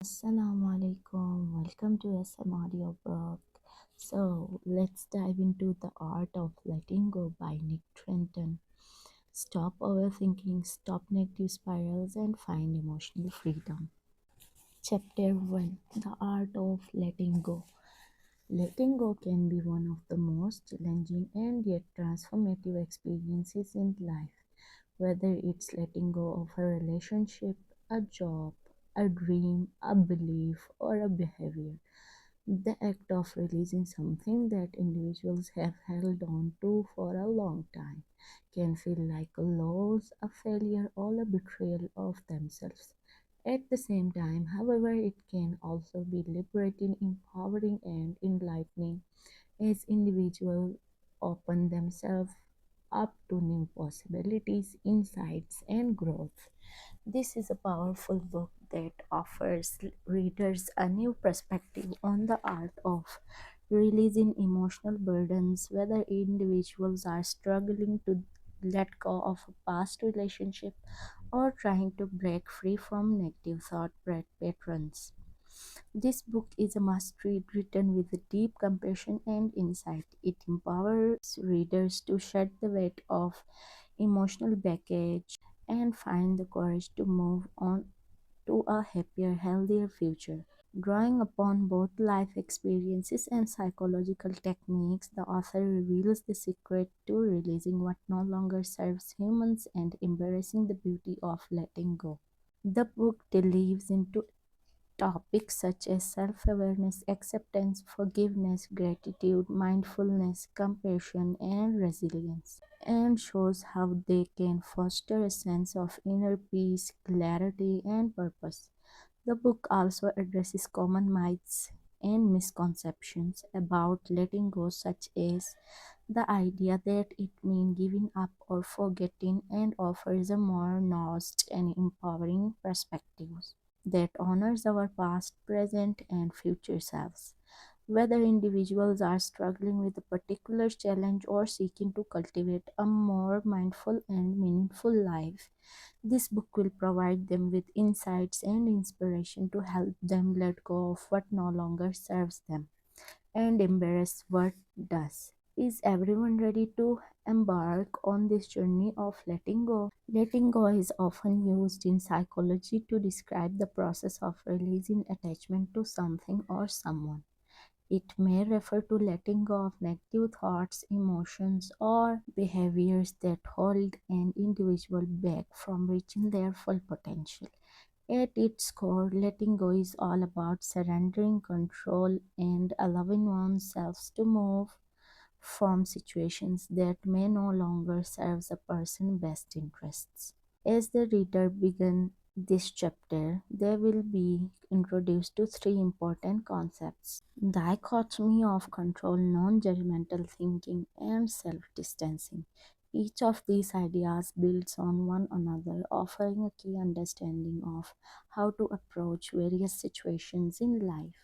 Assalamu alaikum. Welcome to SM Audiobook. So let's dive into The Art of Letting Go by Nick Trenton. Stop overthinking, stop negative spirals, and find emotional freedom. Chapter 1, The Art of Letting Go. Letting go can be one of the most challenging and yet transformative experiences in life. Whether it's letting go of a relationship, a job, a dream, a belief, or a behavior, the act of releasing something that individuals have held on to for a long time can feel like a loss, a failure, or a betrayal of themselves. At the same time, however, it can also be liberating, empowering, and enlightening as individuals open themselves up to new possibilities, insights, and growth. This is a powerful book that offers readers a new perspective on the art of releasing emotional burdens, whether individuals are struggling to let go of a past relationship or trying to break free from negative thought patterns. This book is a must read written with deep compassion and insight. It empowers readers to shed the weight of emotional baggage and find the courage to move on to a happier, healthier future. Drawing upon both life experiences and psychological techniques, the author reveals the secret to releasing what no longer serves humans and embracing the beauty of letting go. The book delves into topics such as self awareness, acceptance, forgiveness, gratitude, mindfulness, compassion, and resilience, and shows how they can foster a sense of inner peace, clarity, and purpose. The book also addresses common myths and misconceptions about letting go, such as the idea that it means giving up or forgetting, and offers a more nuanced and empowering perspective that honors our past, present, and future selves. Whether individuals are struggling with a particular challenge or seeking to cultivate a more mindful and meaningful life, this book will provide them with insights and inspiration to help them let go of what no longer serves them and embrace what does. Is everyone ready to embark on this journey of letting go? Letting go is often used in psychology to describe the process of releasing attachment to something or someone. It may refer to letting go of negative thoughts, emotions, or behaviors that hold an individual back from reaching their full potential. At its core, letting go is all about surrendering control and allowing oneself to move from situations that may no longer serve a person's best interests. As the reader begins this chapter, they will be introduced to three important concepts: dichotomy of control, non judgmental thinking, and self distancing. Each of these ideas builds on one another, offering a key understanding of how to approach various situations in life.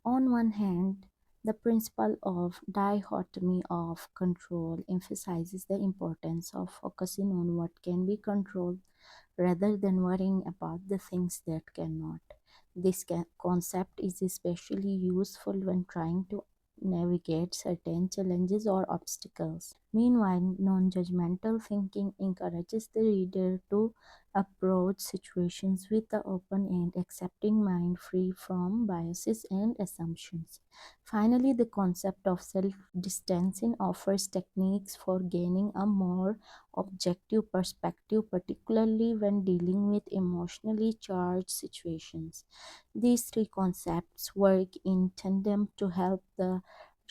On one hand, the principle of dichotomy of control emphasizes the importance of focusing on what can be controlled rather than worrying about the things that cannot. This concept is especially useful when trying to navigate certain challenges or obstacles. Meanwhile, non judgmental thinking encourages the reader to approach situations with an open and accepting mind free from biases and assumptions. Finally, the concept of self distancing offers techniques for gaining a more objective perspective, particularly when dealing with emotionally charged situations. These three concepts work in tandem to help the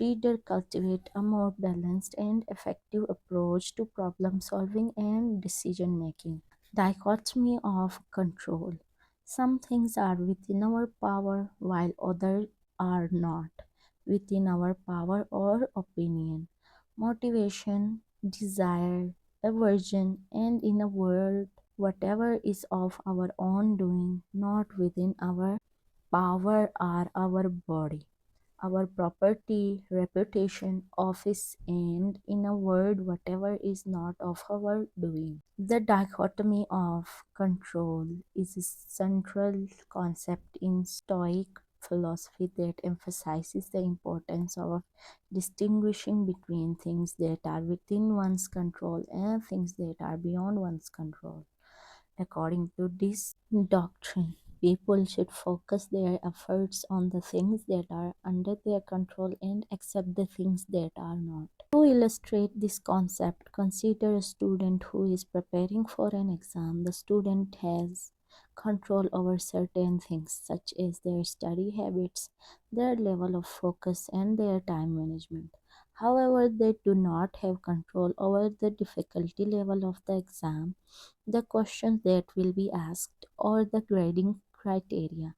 reader cultivate a more balanced and effective approach to problem solving and decision making. Dichotomy of control. Some things are within our power while others are not within our power or opinion. Motivation, desire, aversion, and in a word, whatever is of our own doing, not within our power or our body. our property, reputation, office, and in a word, whatever is not of our doing. The dichotomy of control is a central concept in Stoic philosophy that emphasizes the importance of distinguishing between things that are within one's control and things that are beyond one's control. According to this doctrine, people should focus their efforts on the things that are under their control and accept the things that are not. To illustrate this concept, consider a student who is preparing for an exam. The student has control over certain things such as their study habits, their level of focus, and their time management. However, they do not have control over the difficulty level of the exam, the questions that will be asked, or the grading criteria.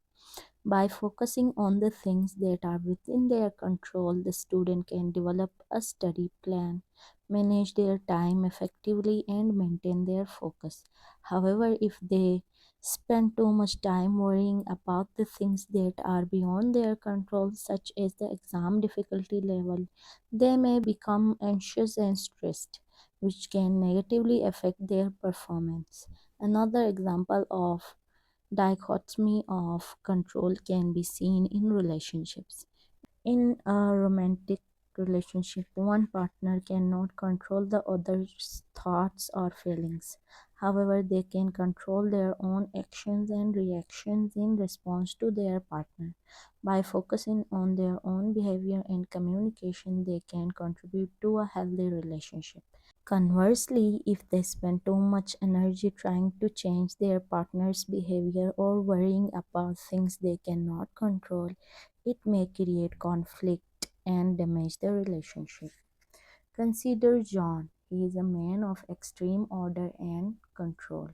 By focusing on the things that are within their control, the student can develop a study plan, manage their time effectively, and maintain their focus. However, if they spend too much time worrying about the things that are beyond their control, such as the exam difficulty level, they may become anxious and stressed, which can negatively affect their performance. Another example of dichotomy of control can be seen in relationships. In a romantic relationship, one partner cannot control the other's thoughts or feelings. However, they can control their own actions and reactions in response to their partner. By focusing on their own behavior and communication, they can contribute to a healthy relationship. Conversely, if they spend too much energy trying to change their partner's behavior or worrying about things they cannot control, it may create conflict and damage the relationship. Consider John. He is a man of extreme order and control.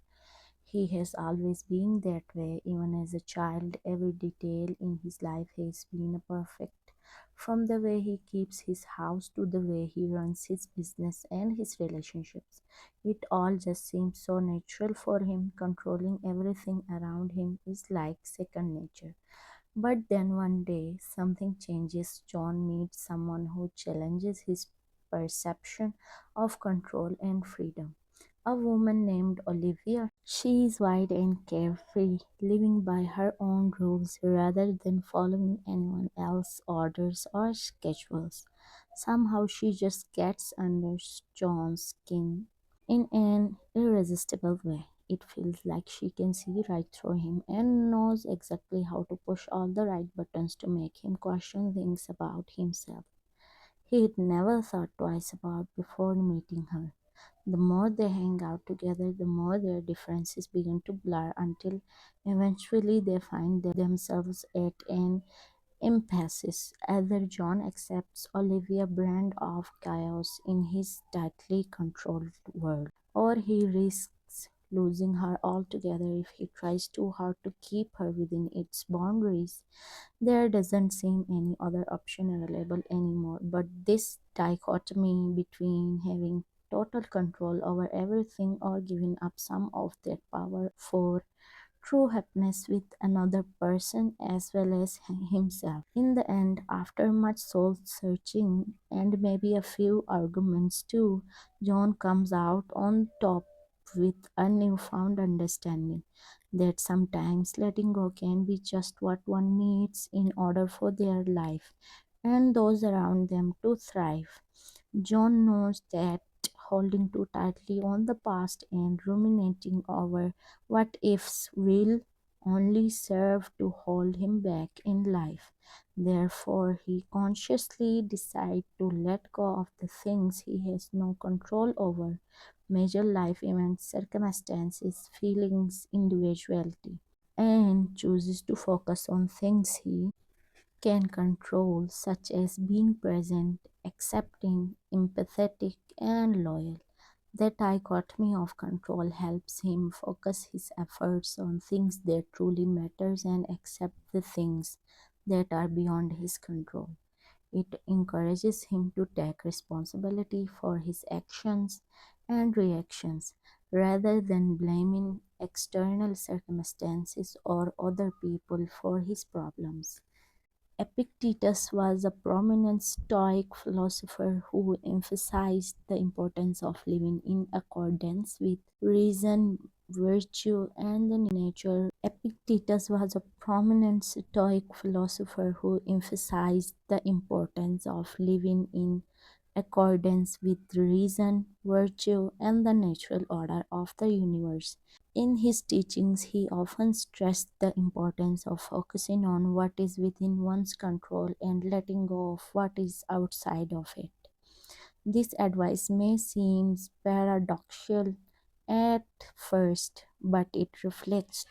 He has always been that way, even as a child. Every detail in his life has been perfect, from the way he keeps his house to the way he runs his business and his relationships. It all just seems so natural for him. Controlling everything around him is like second nature. But then one day, something changes. John meets someone who challenges his perception of control and freedom. A woman named Olivia. She is wide and carefree, living by her own rules rather than following anyone else's orders or schedules. Somehow she just gets under John's skin in an irresistible way. It feels like she can see right through him and knows exactly how to push all the right buttons to make him question things about himself he'd never thought twice about before meeting her. The more they hang out together, the more their differences begin to blur until eventually they find themselves at an impasse. Either John accepts Olivia's brand of chaos in his tightly controlled world, or he risks losing her altogether if he tries too hard to keep her within its boundaries. There doesn't seem any other option available anymore, but this dichotomy between having total control over everything or giving up some of that power for true happiness with another person as well as himself. In the end, after much soul searching and maybe a few arguments too, John comes out on top with a newfound understanding that sometimes letting go can be just what one needs in order for their life and those around them to thrive. John knows that holding too tightly on the past and ruminating over what ifs will only serve to hold him back in life. Therefore, he consciously decides to let go of the things he has no control over, major life events, circumstances, feelings, individuality, and chooses to focus on things he can control, such as being present, accepting, empathetic, and loyal. The dichotomy of control helps him focus his efforts on things that truly matters and accept the things that are beyond his control. It encourages him to take responsibility for his actions and reactions rather than blaming external circumstances or other people for his problems. Epictetus was a prominent Stoic philosopher who emphasized the importance of living in accordance with reason, virtue, and the nature. Epictetus was a prominent Stoic philosopher who emphasized the importance of living in accordance with reason, virtue, and the natural order of the universe. In his teachings, he often stressed the importance of focusing on what is within one's control and letting go of what is outside of it. This advice may seem paradoxical at first, but it reflects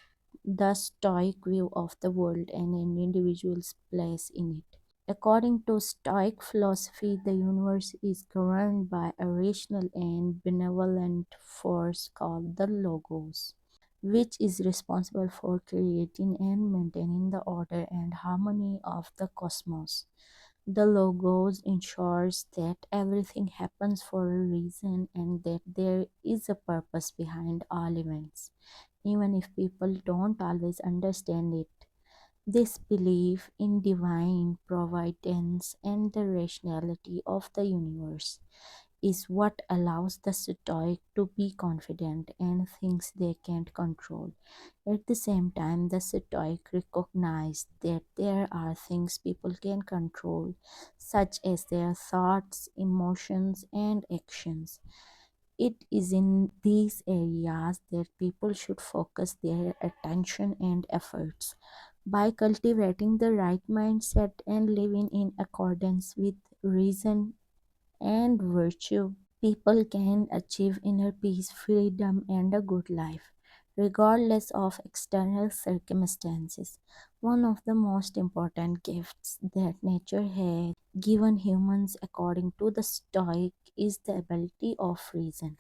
the Stoic view of the world and an individual's place in it. According to Stoic philosophy, the universe is governed by a rational and benevolent force called the Logos, which is responsible for creating and maintaining the order and harmony of the cosmos. The Logos ensures that everything happens for a reason and that there is a purpose behind all events, even if people don't always understand it. This belief in divine providence and the rationality of the universe is what allows the Stoic to be confident in things they can't control. At the same time, the Stoic recognize that there are things people can control, such as their thoughts, emotions, and actions. It is in these areas that people should focus their attention and efforts. By cultivating the right mindset and living in accordance with reason and virtue, people can achieve inner peace, freedom, and a good life, regardless of external circumstances. One of the most important gifts that nature has given humans, according to the Stoic, is the ability of reason.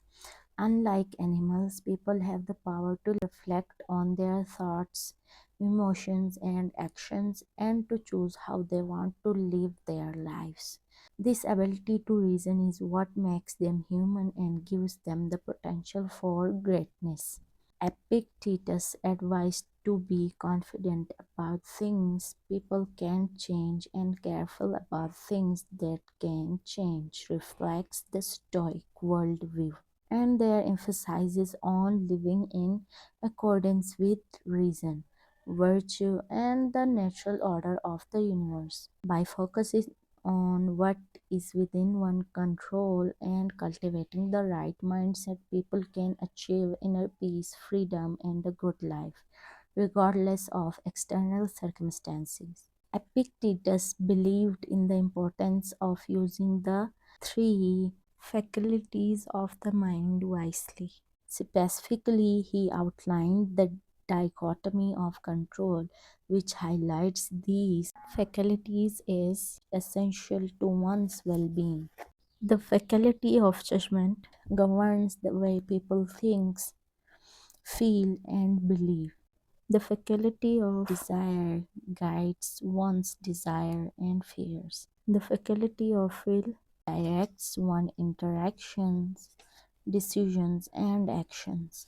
Unlike animals, people have the power to reflect on their thoughts, emotions, and actions and to choose how they want to live their lives. This ability to reason is what makes them human and gives them the potential for greatness. Epictetus advised to be confident about things people can change and careful about things that can change, reflects the Stoic worldview, and their emphasis on living in accordance with reason, virtue, and the natural order of the universe. By focusing on what is within one control and cultivating the right mindset, people can achieve inner peace, freedom, and a good life, regardless of external circumstances. Epictetus believed in the importance of using the three faculties of the mind wisely. Specifically, he outlined the dichotomy of control, which highlights these faculties as essential to one's well being. The faculty of judgment governs the way people think, feel, and believe. The faculty of desire guides one's desire and fears. The faculty of will directs one's interactions, decisions, and actions.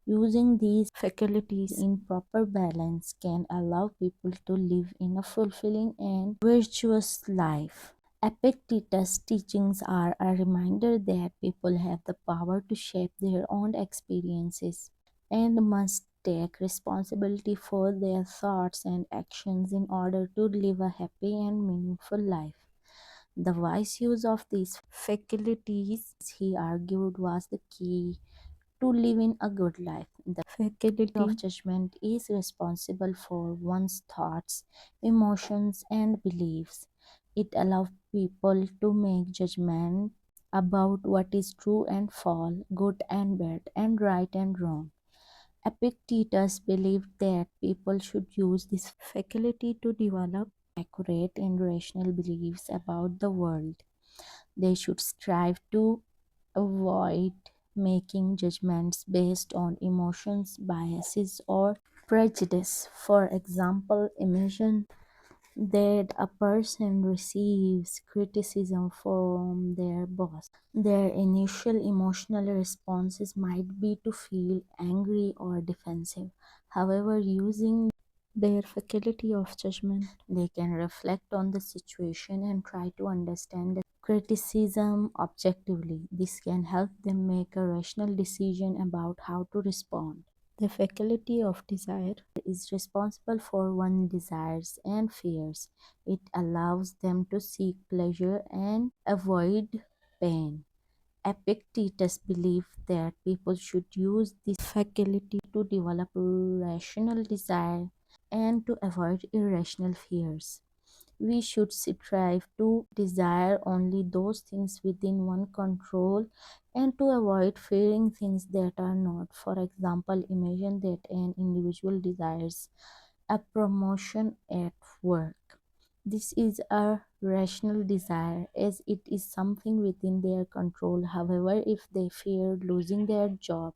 Using these faculties in proper balance can allow people to live in a fulfilling and virtuous life. Epictetus' teachings are a reminder that people have the power to shape their own experiences and must take responsibility for their thoughts and actions in order to live a happy and meaningful life. The wise use of these faculties, he argued, was the key to living a good life. The faculty of judgment is responsible for one's thoughts, emotions, and beliefs. It allows people to make judgment about what is true and false, good and bad, and right and wrong. Epictetus believed that people should use this faculty to develop accurate and rational beliefs about the world. They should strive to avoid making judgments based on emotions, biases, or prejudice. For example, imagine that a person receives criticism from their boss. Their initial emotional responses might be to feel angry or defensive. However, using their faculty of judgment. They can reflect on the situation and try to understand the criticism objectively. This can help them make a rational decision about how to respond. The faculty of desire is responsible for one's desires and fears. It allows them to seek pleasure and avoid pain. Epictetus believed that people should use this faculty to develop rational desire and to avoid irrational fears. We should strive to desire only those things within one control and to avoid fearing things that are not. For example, imagine that an individual desires a promotion at work. This is a rational desire as it is something within their control. However, if they fear losing their job,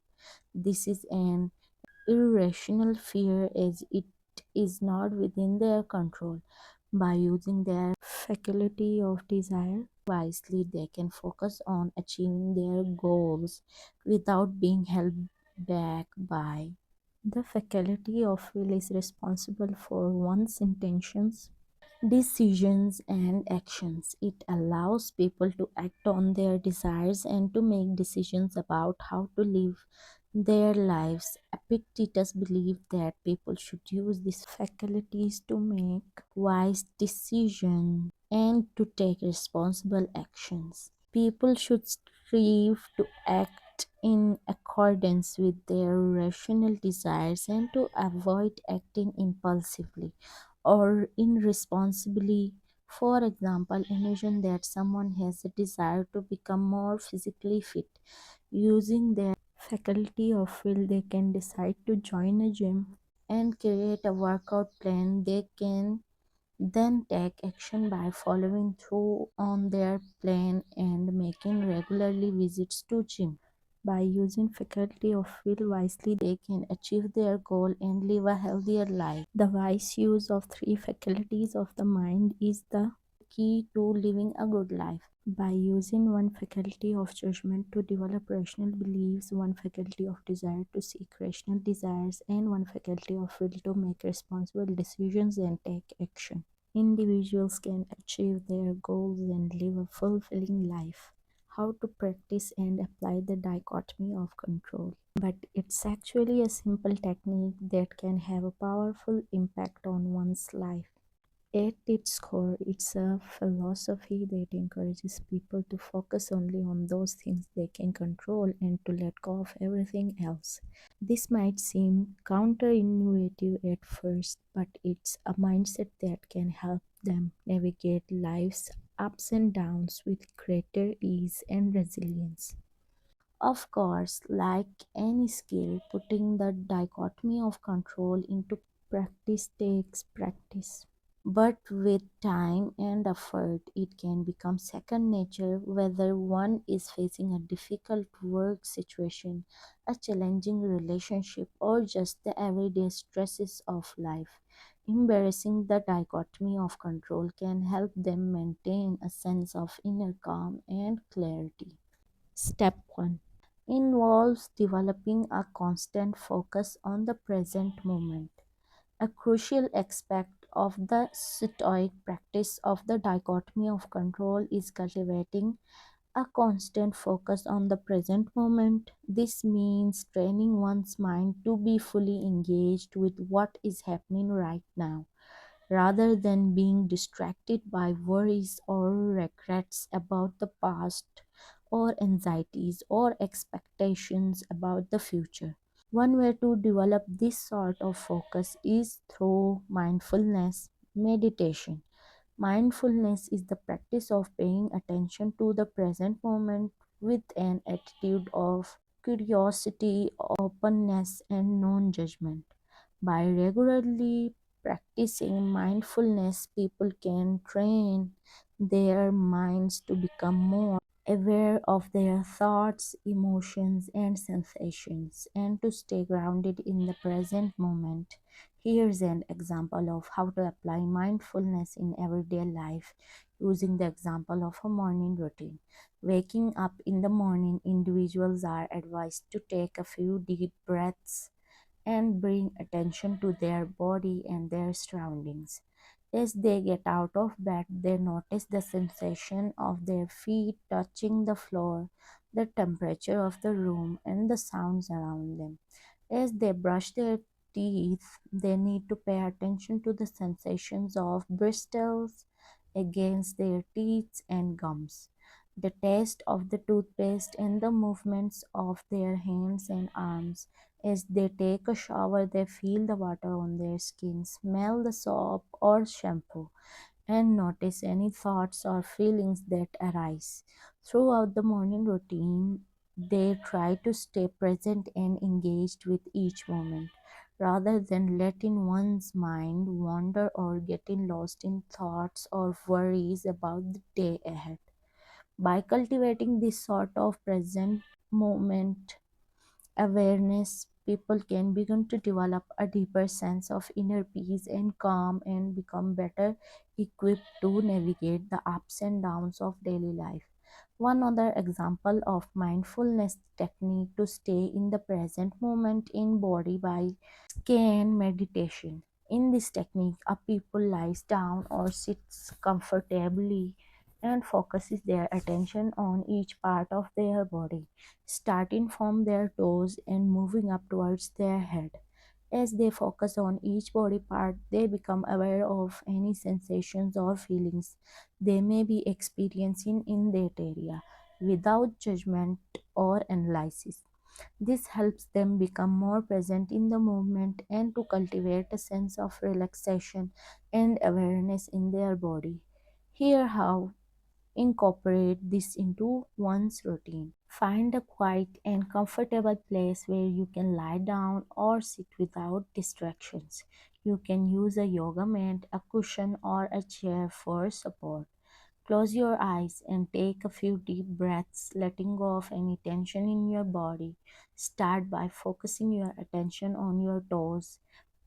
this is an irrational fear as it is not within their control. By using their faculty of desire wisely, they can focus on achieving their goals without being held back by. The faculty of will is responsible for one's intentions, decisions, and actions. It allows people to act on their desires and to make decisions about how to live their lives. Epictetus believed that people should use these faculties to make wise decisions and to take responsible actions. People should strive to act in accordance with their rational desires and to avoid acting impulsively or irresponsibly. For example, imagine that someone has a desire to become more physically fit. Using their faculty of will, they can decide to join a gym and create a workout plan. They can then take action by following through on their plan and making regularly visits to gym. By using faculty of will wisely, they can achieve their goal and live a healthier life. The wise use of three faculties of the mind is the key to living a good life. By using one faculty of judgment to develop rational beliefs, one faculty of desire to seek rational desires, and one faculty of will to make responsible decisions and take action, individuals can achieve their goals and live a fulfilling life. How to practice and apply the dichotomy of control. But it's actually a simple technique that can have a powerful impact on one's life. At its core, it's a philosophy that encourages people to focus only on those things they can control and to let go of everything else. This might seem counterintuitive at first, but it's a mindset that can help them navigate life's ups and downs with greater ease and resilience. Of course, like any skill, putting the dichotomy of control into practice takes practice. But with time and effort, it can become second nature whether one is facing a difficult work situation, a challenging relationship, or just the everyday stresses of life. Embarrassing the dichotomy of control can help them maintain a sense of inner calm and clarity. Step 1 involves developing a constant focus on the present moment. A crucial aspect of the Stoic practice of the dichotomy of control is cultivating a constant focus on the present moment. This means training one's mind to be fully engaged with what is happening right now, rather than being distracted by worries or regrets about the past or anxieties or expectations about the future. One way to develop this sort of focus is through mindfulness meditation. Mindfulness is the practice of paying attention to the present moment with an attitude of curiosity, openness, and non judgment. By regularly practicing mindfulness, people can train their minds to become more aware of their thoughts, emotions, and sensations, and to stay grounded in the present moment. Here's an example of how to apply mindfulness in everyday life using the example of a morning routine. Waking up in the morning, individuals are advised to take a few deep breaths and bring attention to their body and their surroundings. As they get out of bed, they notice the sensation of their feet touching the floor, the temperature of the room, and the sounds around them. As they brush their teeth, they need to pay attention to the sensations of bristles against their teeth and gums, the taste of the toothpaste, and the movements of their hands and arms. As they take a shower, they feel the water on their skin, smell the soap or shampoo, and notice any thoughts or feelings that arise. Throughout the morning routine, they try to stay present and engaged with each moment, rather than letting one's mind wander or getting lost in thoughts or worries about the day ahead. By cultivating this sort of present moment awareness, people can begin to develop a deeper sense of inner peace and calm and become better equipped to navigate the ups and downs of daily life. One other example of mindfulness technique to stay in the present moment in body by scan meditation. In this technique, a people lies down or sits comfortably and focuses their attention on each part of their body, starting from their toes and moving up towards their head. As they focus on each body part, they become aware of any sensations or feelings they may be experiencing in that area without judgment or analysis. This helps them become more present in the moment and to cultivate a sense of relaxation and awareness in their body. Here, how incorporate this into one's routine. Find a quiet and comfortable place where you can lie down or sit without distractions. You can use a yoga mat, a cushion, or a chair for support. Close your eyes and take a few deep breaths, letting go of any tension in your body. Start by focusing your attention on your toes.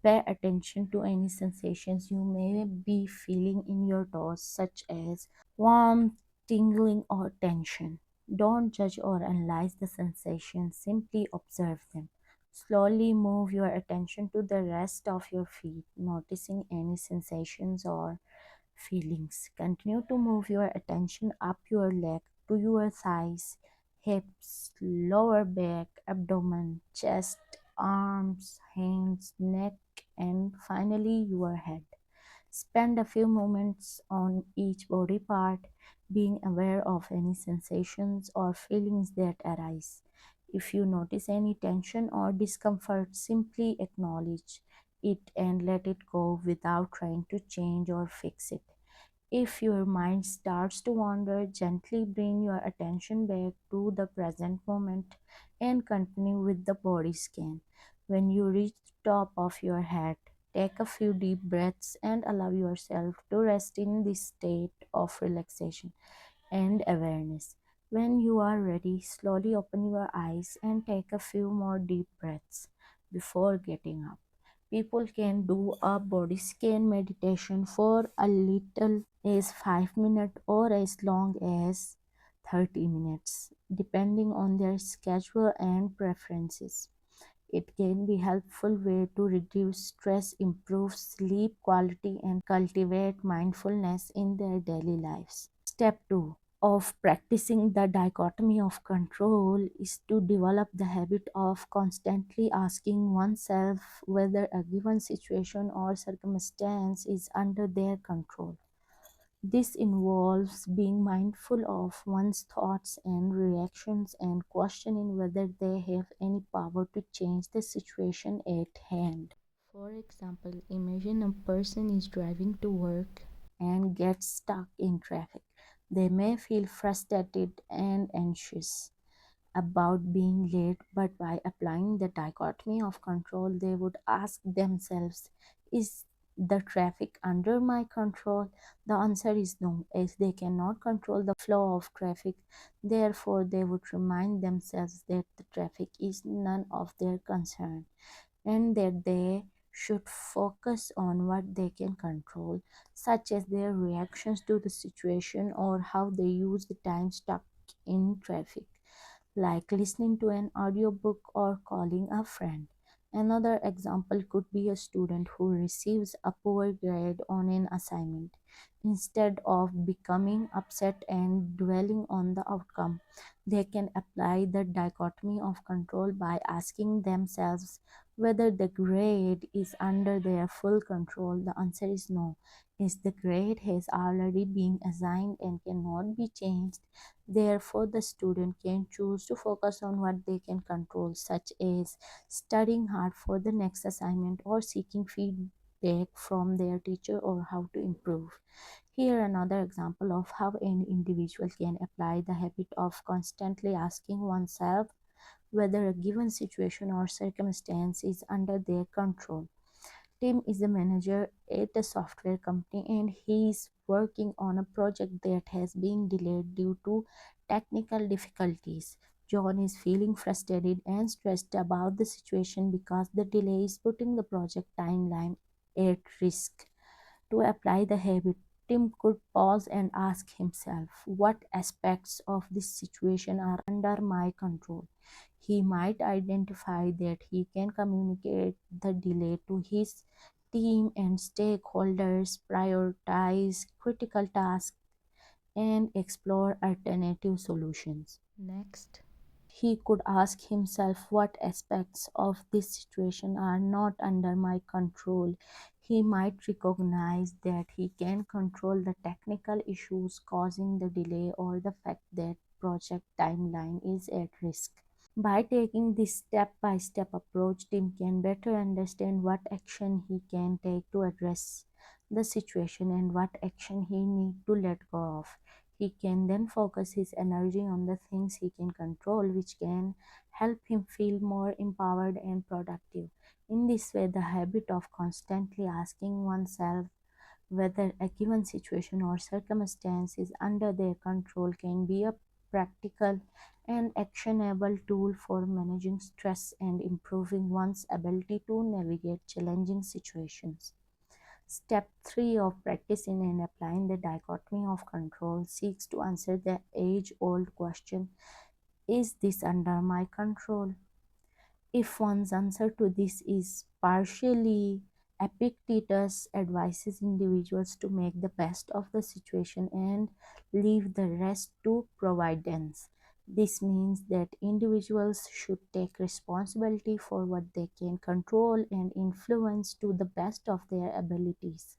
Pay attention to any sensations you may be feeling in your toes, such as warmth, tingling, or tension. Don't judge or analyze the sensations, simply observe them. Slowly move your attention to the rest of your feet, noticing any sensations or feelings. Continue to move your attention up your leg to your thighs, hips, lower back, abdomen, chest, arms, hands, neck, and finally your head. Spend a few moments on each body part, being aware of any sensations or feelings that arise. If you notice any tension or discomfort, simply acknowledge it and let it go without trying to change or fix it. If your mind starts to wander, gently bring your attention back to the present moment and continue with the body scan. When you reach the top of your head, take a few deep breaths and allow yourself to rest in this state of relaxation and awareness. When you are ready, slowly open your eyes and take a few more deep breaths before getting up. People can do a body scan meditation for a little as 5 minutes or as long as 30 minutes, depending on their schedule and preferences. It can be helpful way to reduce stress, improve sleep quality, and cultivate mindfulness in their daily lives. Step 2 of practicing the dichotomy of control is to develop the habit of constantly asking oneself whether a given situation or circumstance is under their control. This involves being mindful of one's thoughts and reactions and questioning whether they have any power to change the situation at hand. For example, imagine a person is driving to work and gets stuck in traffic. They may feel frustrated and anxious about being late, but by applying the dichotomy of control, they would ask themselves, is the traffic under my control? The answer is no, as they cannot control the flow of traffic. Therefore, they would remind themselves that the traffic is none of their concern and that they should focus on what they can control, such as their reactions to the situation or how they use the time stuck in traffic, like listening to an audiobook or calling a friend. Another example could be a student who receives a poor grade on an assignment. Instead of becoming upset and dwelling on the outcome, they can apply the dichotomy of control by asking themselves whether the grade is under their full control. The answer is no. Is the grade has already been assigned and cannot be changed. Therefore, the student can choose to focus on what they can control, such as studying hard for the next assignment or seeking feedback from their teacher or how to improve. Here, another example of how an individual can apply the habit of constantly asking oneself whether a given situation or circumstance is under their control. Tim is a manager at a software company and he is working on a project that has been delayed due to technical difficulties. John is feeling frustrated and stressed about the situation because the delay is putting the project timeline at risk. To apply the habit, Tim could pause and ask himself, what aspects of this situation are under my control? He might identify that he can communicate the delay to his team and stakeholders, prioritize critical tasks, and explore alternative solutions. Next, he could ask himself what aspects of this situation are not under my control. He might recognize that he can control the technical issues causing the delay or the fact that project timeline is at risk. By taking this step by step approach, Tim can better understand what action he can take to address the situation and what action he needs to let go of. He can then focus his energy on the things he can control, which can help him feel more empowered and productive. In this way, the habit of constantly asking oneself whether a given situation or circumstance is under their control can be a practical and actionable tool for managing stress and improving one's ability to navigate challenging situations. Step 3 of practicing and applying the dichotomy of control seeks to answer the age old question: is this under my control? If one's answer to this is partially, Epictetus advises individuals to make the best of the situation and leave the rest to providence. This means that individuals should take responsibility for what they can control and influence to the best of their abilities,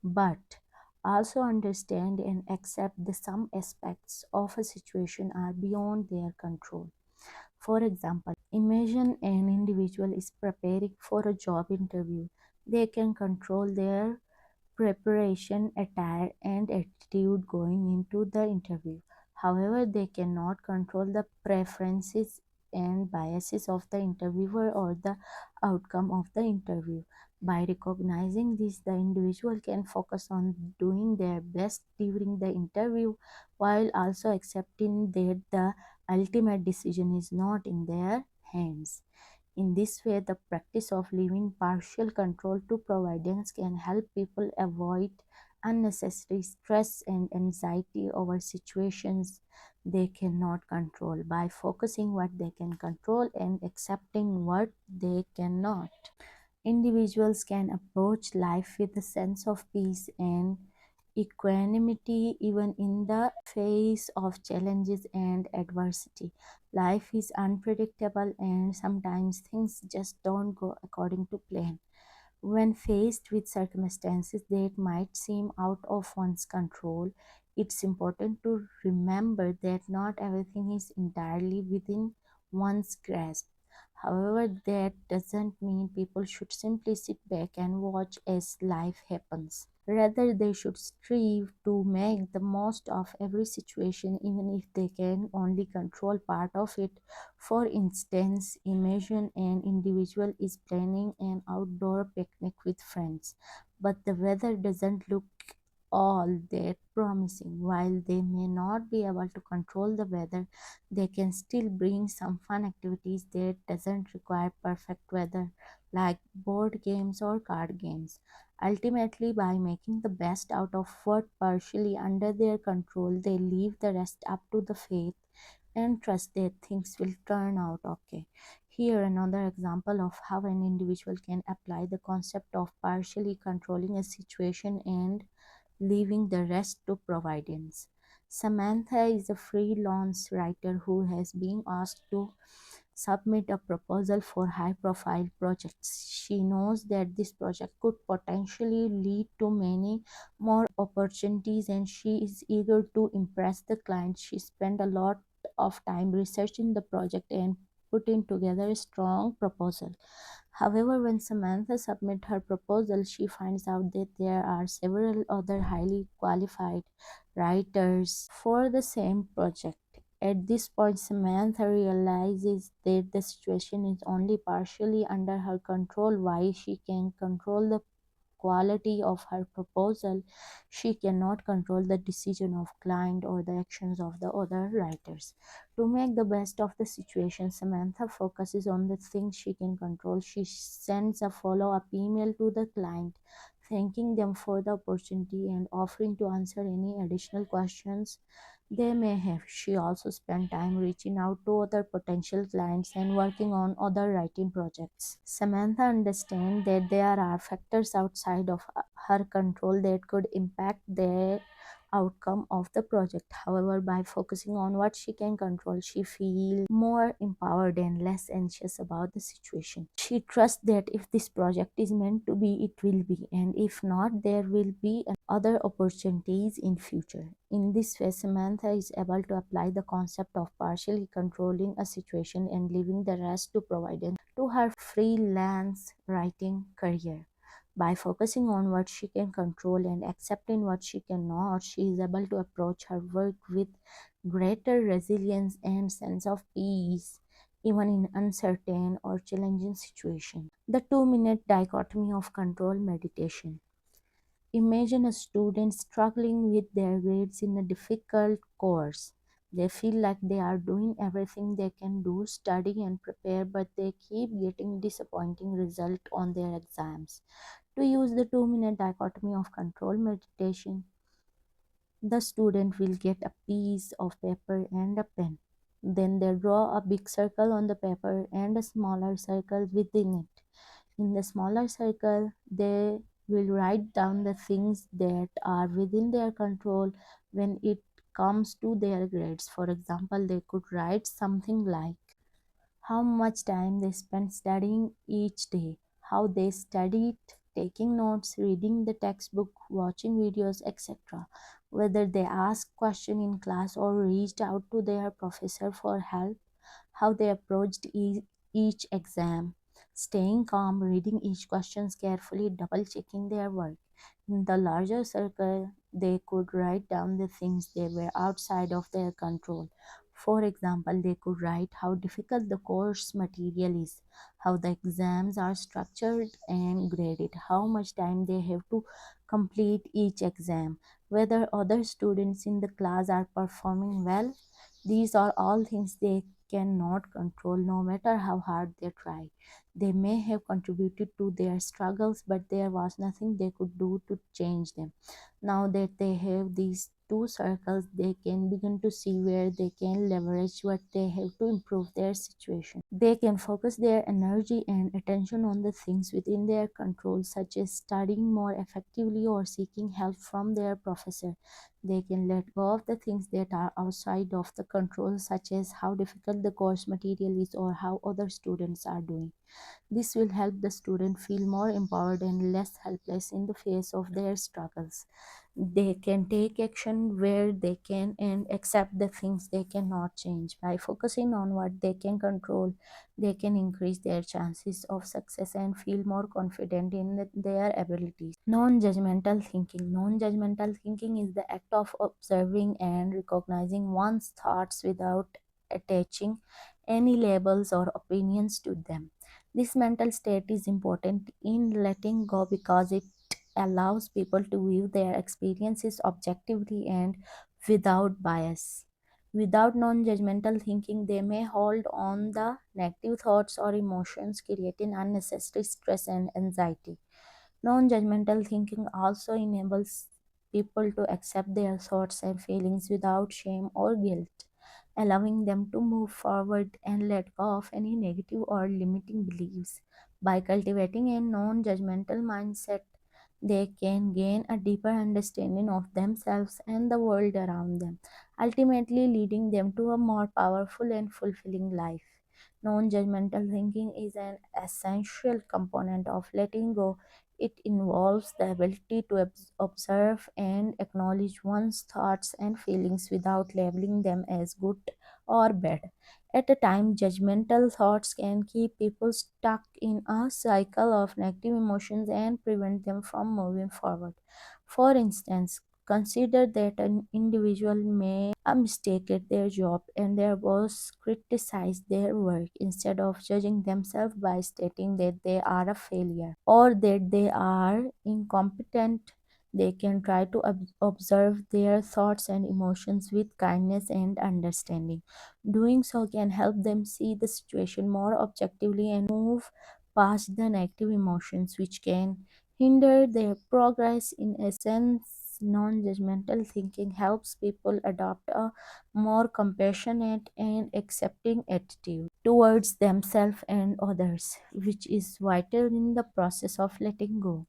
but also understand and accept that some aspects of a situation are beyond their control. For example, imagine an individual is preparing for a job interview. They can control their preparation, attire, and attitude going into the interview. However, they cannot control the preferences and biases of the interviewer or the outcome of the interview. By recognizing this, the individual can focus on doing their best during the interview while also accepting that the ultimate decision is not in their hands. In this way, the practice of leaving partial control to providence can help people avoid unnecessary stress and anxiety over situations they cannot control by focusing what they can control and accepting what they cannot. Individuals can approach life with a sense of peace and equanimity even in the face of challenges and adversity. Life is unpredictable and sometimes things just don't go according to plan. When faced with circumstances that might seem out of one's control, it's important to remember that not everything is entirely within one's grasp. However, that doesn't mean people should simply sit back and watch as life happens. Rather, they should strive to make the most of every situation, even if they can only control part of it. For instance, imagine an individual is planning an outdoor picnic with friends, but the weather doesn't look all that promising. While they may not be able to control the weather, they can still bring some fun activities that doesn't require perfect weather, like board games or card games. Ultimately, by making the best out of what partially under their control, they leave the rest up to the faith and trust that things will turn out okay. Here, another example of how an individual can apply the concept of partially controlling a situation and leaving the rest to providence. Samantha is a freelance writer who has been asked to submit a proposal for high profile projects. She knows that this project could potentially lead to many more opportunities and she is eager to impress the client. She spent a lot of time researching the project and putting together a strong proposal. However, when Samantha submits her proposal, she finds out that there are several other highly qualified writers for the same project. At this point, Samantha realizes that the situation is only partially under her control. While she can control the quality of her proposal, she cannot control the decision of client or the actions of the other writers. To make the best of the situation, Samantha focuses on the things she can control. She sends a follow-up email to the client, thanking them for the opportunity and offering to answer any additional questions they may have. She also spent time reaching out to other potential clients and working on other writing projects. Samantha understands that there are factors outside of her control that could impact the outcome of the project. However, by focusing on what she can control, she feels more empowered and less anxious about the situation. She trusts that if this project is meant to be, it will be, and if not, there will be other opportunities in future. In this way, Samantha is able to apply the concept of partially controlling a situation and leaving the rest to providence to her freelance writing career. By focusing on what she can control and accepting what she cannot, she is able to approach her work with greater resilience and sense of peace, even in uncertain or challenging situations. The 2 minute dichotomy of control meditation. Imagine a student struggling with their grades in a difficult course. They feel like they are doing everything they can do, study and prepare, but they keep getting disappointing results on their exams. To use the 2 minute dichotomy of control meditation, the student will get a piece of paper and a pen. Then they draw a big circle on the paper and a smaller circle within it. In the smaller circle, they will write down the things that are within their control when it comes to their grades. For example, they could write something like how much time they spent studying each day, how they studied, taking notes, reading the textbook, watching videos, etc. Whether they asked questions in class or reached out to their professor for help, how they approached each exam, staying calm, reading each question carefully, double checking their work. In the larger circle, they could write down the things they were outside of their control. For example, they could write how difficult the course material is, how the exams are structured and graded, how much time they have to complete each exam, whether other students in the class are performing well. These are all things they cannot control no matter how hard they try. They may have contributed to their struggles, but there was nothing they could do to change them. Now that they have these two circles, they can begin to see where they can leverage what they have to improve their situation. They can focus their energy and attention on the things within their control, such as studying more effectively or seeking help from their professor. They can let go of the things that are outside of the control, such as how difficult the course material is or how other students are doing. This will help the student feel more empowered and less helpless in the face of their struggles. They can take action where they can and accept the things they cannot change. By focusing on what they can control, they can increase their chances of success and feel more confident in their abilities. Non judgmental thinking. Non judgmental thinking is the act of observing and recognizing one's thoughts without attaching any labels or opinions to them. This mental state is important in letting go because it allows people to view their experiences objectively and without bias. Without non judgmental thinking, they may hold on the negative thoughts or emotions, creating unnecessary stress and anxiety. Non judgmental thinking also enables people to accept their thoughts and feelings without shame or guilt. allowing them to move forward and let go of any negative or limiting beliefs. By cultivating a non judgmental mindset, they can gain a deeper understanding of themselves and the world around them, ultimately leading them to a more powerful and fulfilling life. Non judgmental thinking is an essential component of letting go. It involves the ability to observe and acknowledge one's thoughts and feelings without labeling them as good or bad. At a time, judgmental thoughts can keep people stuck in a cycle of negative emotions and prevent them from moving forward. For instance, consider that an individual may a mistake at their job and their boss criticize their work instead of judging themselves by stating that they are a failure or that they are incompetent. They can try to observe their thoughts and emotions with kindness and understanding. Doing so can help them see the situation more objectively and move past the negative emotions which can hinder their progress. In essence, non judgmental thinking helps people adopt a more compassionate and accepting attitude towards themselves and others, which is vital in the process of letting go.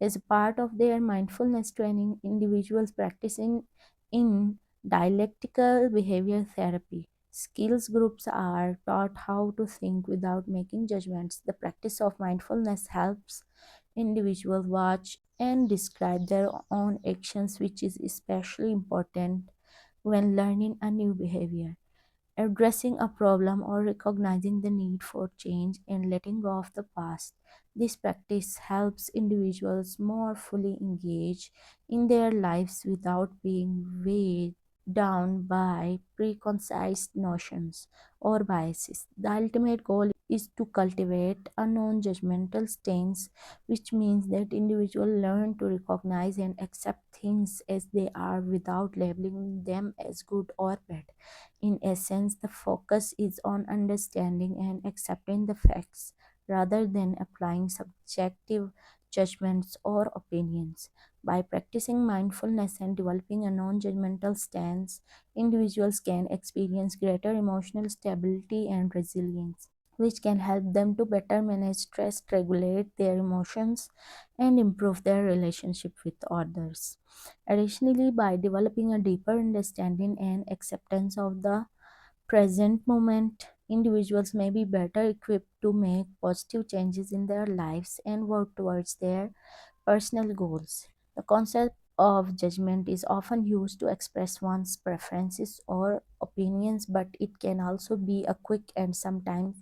As a part of their mindfulness training, individuals practicing in dialectical behavior therapy. Skills groups are taught how to think without making judgments. The practice of mindfulness helps individuals watch and describe their own actions, which is especially important when learning a new behavior. Addressing a problem or recognizing the need for change and letting go of the past. This practice helps individuals more fully engage in their lives without being weighed down by preconceived notions or biases. The ultimate goal is to cultivate a non judgmental stance, which means that individuals learn to recognize and accept things as they are without labeling them as good or bad. In essence, the focus is on understanding and accepting the facts rather than applying subjective judgments or opinions. By practicing mindfulness and developing a non judgmental stance, individuals can experience greater emotional stability and resilience, which can help them to better manage stress, regulate their emotions, and improve their relationship with others. Additionally, by developing a deeper understanding and acceptance of the present moment, individuals may be better equipped to make positive changes in their lives and work towards their personal goals. The concept of judgment is often used to express one's preferences or opinions, but it can also be a quick and sometimes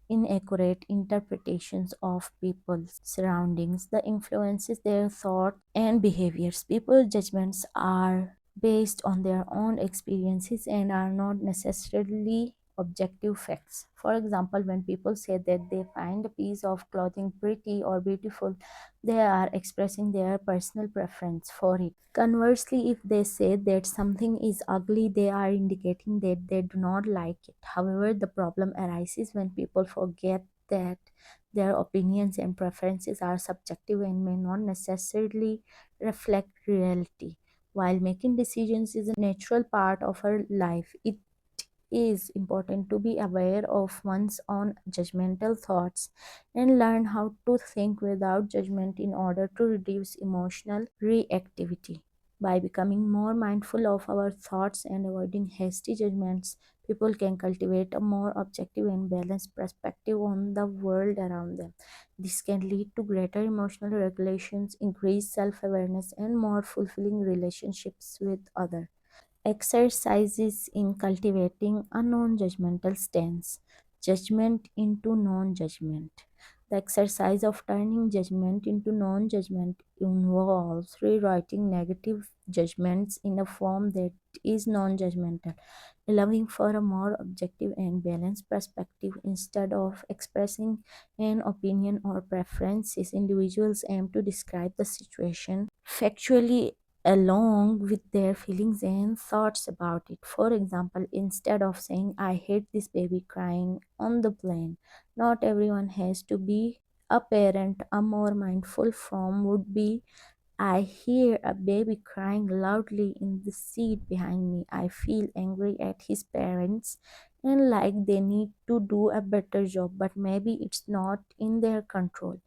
inaccurate interpretations of people's surroundings that influences their thought and behaviors. People's judgments are based on their own experiences and are not necessarily objective facts. For example, when people say that they find a piece of clothing pretty or beautiful, they are expressing their personal preference for it. Conversely, if they say that something is ugly, they are indicating that they do not like it. However, the problem arises when people forget that their opinions and preferences are subjective and may not necessarily reflect reality. While making decisions is a natural part of our life, it is important to be aware of one's own judgmental thoughts and learn how to think without judgment in order to reduce emotional reactivity. By becoming more mindful of our thoughts and avoiding hasty judgments, people can cultivate a more objective and balanced perspective on the world around them. This can lead to greater emotional regulations, increased self awareness, and more fulfilling relationships with others. Exercises in cultivating a non judgmental stance. Judgment into non judgment. The exercise of turning judgment into non judgment involves rewriting negative judgments in a form that is non judgmental, allowing for a more objective and balanced perspective instead of expressing an opinion or preferences. Individuals aim to describe the situation factually along with their feelings and thoughts about it. For example, instead of saying, I hate this baby crying on the plane, not everyone has to be a parent. A more mindful form would be, I hear a baby crying loudly in the seat behind me. I feel angry at his parents and like they need to do a better job, but maybe it's not in their control.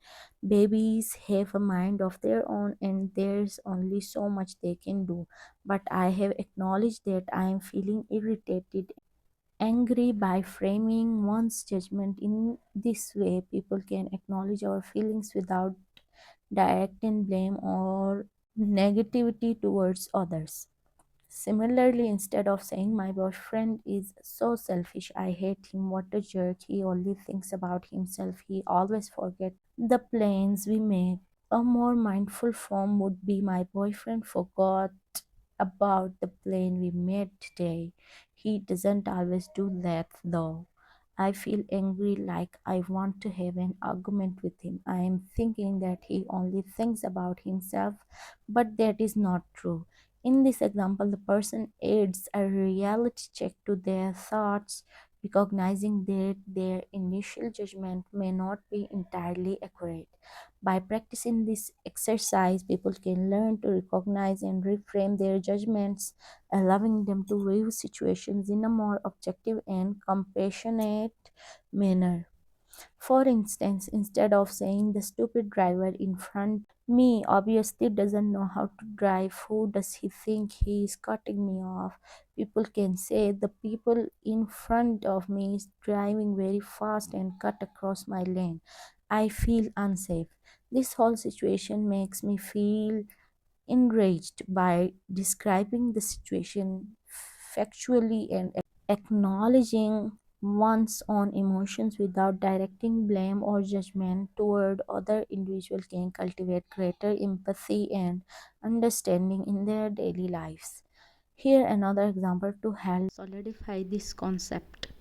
Babies have a mind of their own and there's only so much they can do. But I have acknowledged that I am feeling irritated, angry by framing one's judgment in this way. People can acknowledge our feelings without directing blame or negativity towards others. Similarly, instead of saying my boyfriend is so selfish, I hate him, what a jerk, he only thinks about himself, he always forgets the plans we make. A more mindful form would be my boyfriend forgot about the plan we made today. He doesn't always do that though. I feel angry, like I want to have an argument with him. I am thinking that he only thinks about himself, but that is not true. In this example, the person adds a reality check to their thoughts, recognizing that their initial judgment may not be entirely accurate. By practicing this exercise, people can learn to recognize and reframe their judgments, allowing them to view situations in a more objective and compassionate manner. For instance, instead of saying the stupid driver in front me obviously doesn't know how to drive, who does he think he is cutting me off? People can say the people in front of me is driving very fast and cut across my lane. I feel unsafe. This whole situation makes me feel enraged. By describing the situation factually and acknowledging one's own emotions without directing blame or judgment toward other individuals can cultivate greater empathy and understanding in their daily lives. Here another example to help solidify this concept.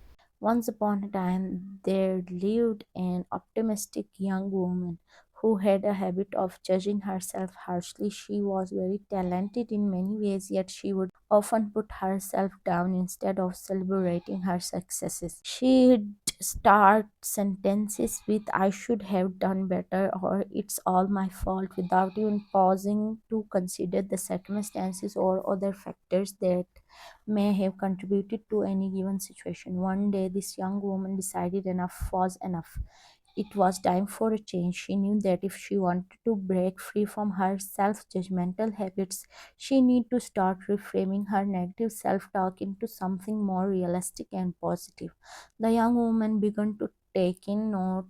Once upon a time, there lived an optimistic young woman who had a habit of judging herself harshly. She was very talented in many ways, yet she would often put herself down instead of celebrating her successes. She'd start sentences with, I should have done better, or it's all my fault, without even pausing to consider the circumstances or other factors that may have contributed to any given situation. One day, this young woman decided enough was enough. It was time for a change. She knew that if she wanted to break free from her self judgmental habits, she needed to start reframing her negative self talk into something more realistic and positive. The young woman began to take in note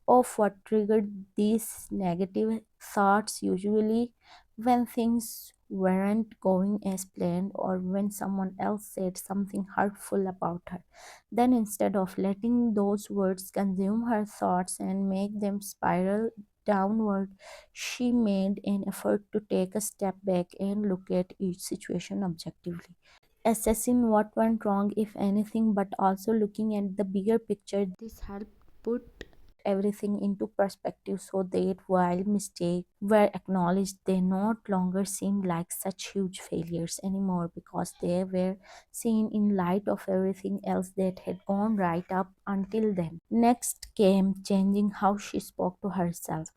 of what triggered these negative thoughts, usually when things weren't going as planned or when someone else said something hurtful about her. Then, instead of letting those words consume her thoughts and make them spiral downward, she made an effort to take a step back and look at each situation objectively, assessing what went wrong, if anything, but also looking at the bigger picture. This helped put everything into perspective so that while mistakes were acknowledged, they no longer seemed like such huge failures anymore because they were seen in light of everything else that had gone right up until then. Next came changing how she spoke to herself,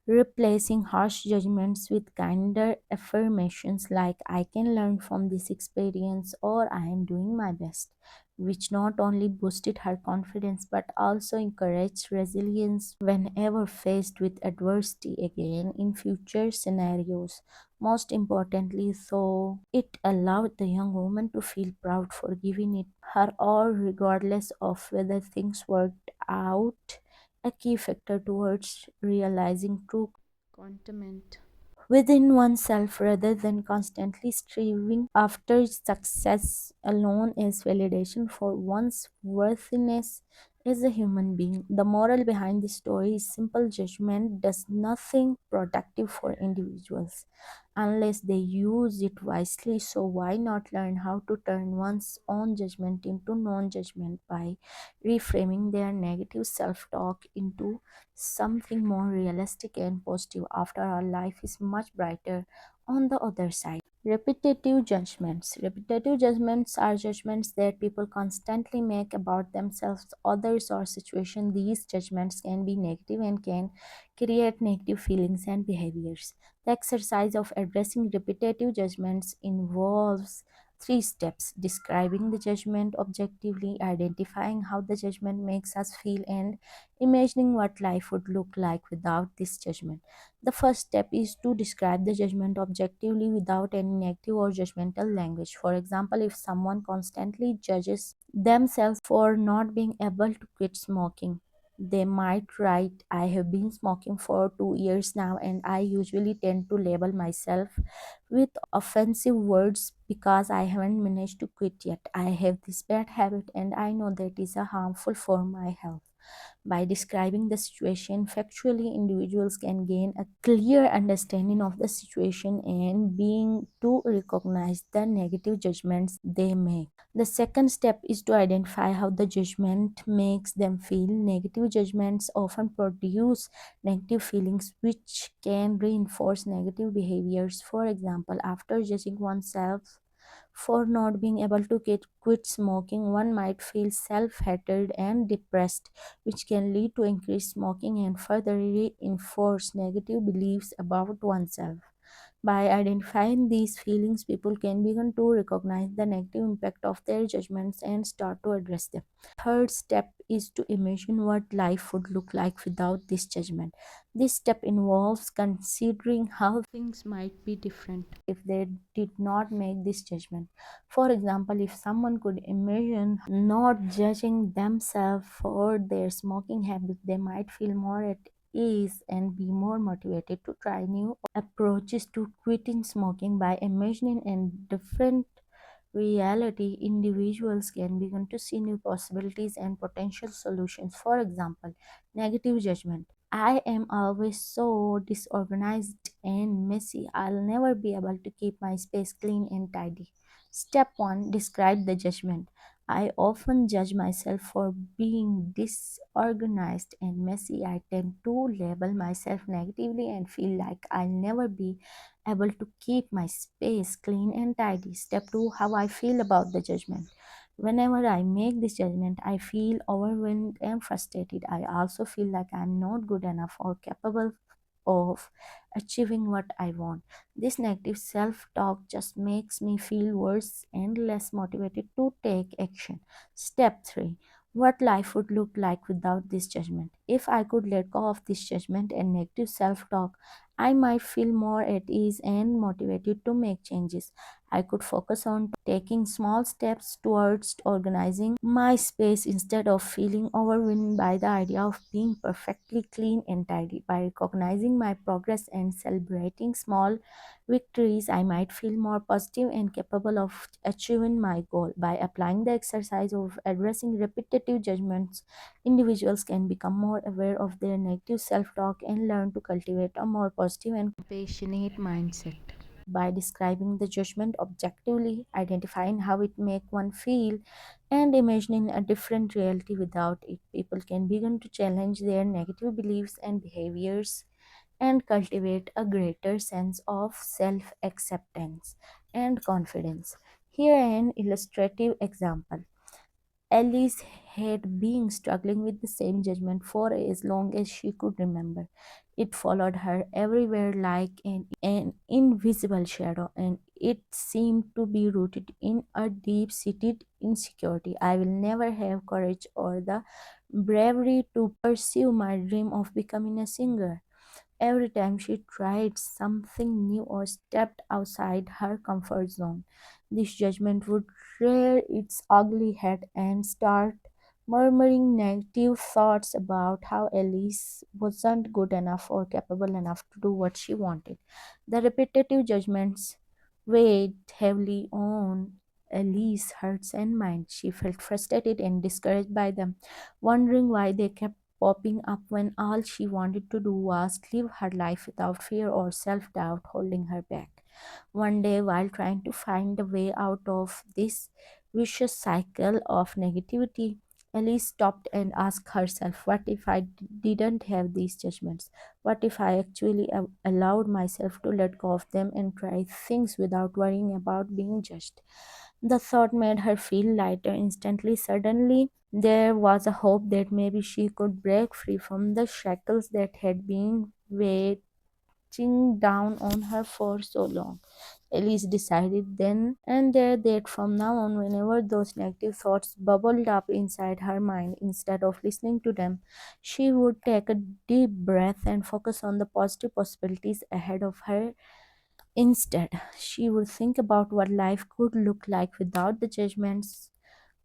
replacing harsh judgments with kinder affirmations like I can learn from this experience or I am doing my best, which not only boosted her confidence but also encouraged resilience whenever faced with adversity again in future scenarios. Most importantly, though, it allowed the young woman to feel proud for giving it her all regardless of whether things worked out, a key factor towards realizing true contentment within oneself rather than constantly striving after success alone is validation for one's worthiness as a human being. The moral behind this story is simple: judgment does nothing productive for individuals unless they use it wisely. So, why not learn how to turn one's own judgment into non judgment by reframing their negative self talk into something more realistic and positive? After all, life is much brighter on the other side. Repetitive judgments. Repetitive judgments are judgments that people constantly make about themselves, others, or situations. These judgments can be negative and can create negative feelings and behaviors. The exercise of addressing repetitive judgments involves three steps: describing the judgment objectively, identifying how the judgment makes us feel, and imagining what life would look like without this judgment. The first step is to describe the judgment objectively without any negative or judgmental language. For example, if someone constantly judges themselves for not being able to quit smoking, they might write, I have been smoking for 2 years now, and I usually tend to label myself with offensive words because I haven't managed to quit yet. I have this bad habit, and I know that is a harmful for my health. By describing the situation factually, individuals can gain a clear understanding of the situation and being to recognize the negative judgments they make. The second step is to identify how the judgment makes them feel. Negative judgments often produce negative feelings which can reinforce negative behaviors. For example, after judging oneself for not being able to quit smoking, one might feel self hatred and depressed, which can lead to increased smoking and further reinforce negative beliefs about oneself. By identifying these feelings, people can begin to recognize the negative impact of their judgments and start to address them. Third step is to imagine what life would look like without this judgment. This step involves considering how things might be different if they did not make this judgment. For example, if someone could imagine not judging themselves for their smoking habit, they might feel more at ease and be more motivated to try new approaches to quitting smoking. By imagining a different reality, individuals can begin to see new possibilities and potential solutions. For example, negative judgment. I am always so disorganized and messy. I'll never be able to keep my space clean and tidy. Step 1: describe the judgment. I often judge myself for being disorganized and messy. I tend to label myself negatively and feel like I'll never be able to keep my space clean and tidy. Step 2: how I feel about the judgment. Whenever I make this judgment, I feel overwhelmed and frustrated. I also feel like I'm not good enough or capable of achieving what I want. This negative self talk just makes me feel worse and less motivated to take action. Step 3: what life would look like without this judgment. If I could let go of this judgment and negative self talk, I might feel more at ease and motivated to make changes. I could focus on taking small steps towards organizing my space instead of feeling overwhelmed by the idea of being perfectly clean and tidy. By recognizing my progress and celebrating small victories, I might feel more positive and capable of achieving my goal. By applying the exercise of addressing repetitive judgments, individuals can become more aware of their negative self talk and learn to cultivate a more positive and compassionate mindset. By describing the judgment objectively, identifying how it makes one feel, and imagining a different reality without it, people can begin to challenge their negative beliefs and behaviors and cultivate a greater sense of self acceptance and confidence. Here, an illustrative example. Alice had been struggling with the same judgment for as long as she could remember. It followed her everywhere like an invisible shadow, and it seemed to be rooted in a deep seated insecurity. I will never have courage or the bravery to pursue my dream of becoming a singer. Every time she tried something new or stepped outside her comfort zone, this judgment would rear its ugly head and start murmuring negative thoughts about how Elise wasn't good enough or capable enough to do what she wanted. The repetitive judgments weighed heavily on Elise's hearts and mind. She felt frustrated and discouraged by them, wondering why they kept popping up when all she wanted to do was live her life without fear or self doubt holding her back. One day, while trying to find a way out of this vicious cycle of negativity, Elise stopped and asked herself, what if I didn't have these judgments? What if I actually allowed myself to let go of them and try things without worrying about being judged? The thought made her feel lighter instantly. Suddenly, there was a hope that maybe she could break free from the shackles that had been weighing crashing down on her for so long. Elise decided then and there that from now on, whenever those negative thoughts bubbled up inside her mind, instead of listening to them, she would take a deep breath and focus on the positive possibilities ahead of her. Instead, she would think about what life could look like without the judgments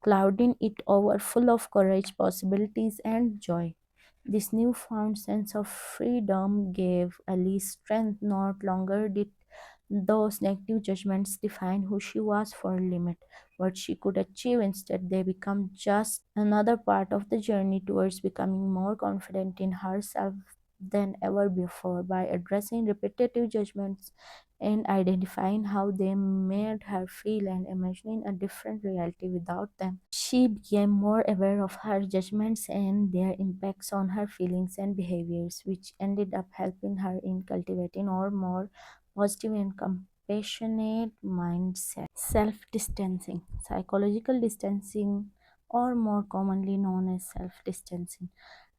clouding it over, full of courage, possibilities, and joy. This newfound sense of freedom gave Alice strength. Not longer did those negative judgments define who she was for limit, what she could achieve. Instead, they become just another part of the journey towards becoming more confident in herself than ever before. By addressing repetitive judgments and identifying how they made her feel and imagining a different reality without them, she became more aware of her judgments and their impacts on her feelings and behaviors, which ended up helping her in cultivating a more positive and compassionate mindset. Self distancing, psychological distancing, or more commonly known as self distancing,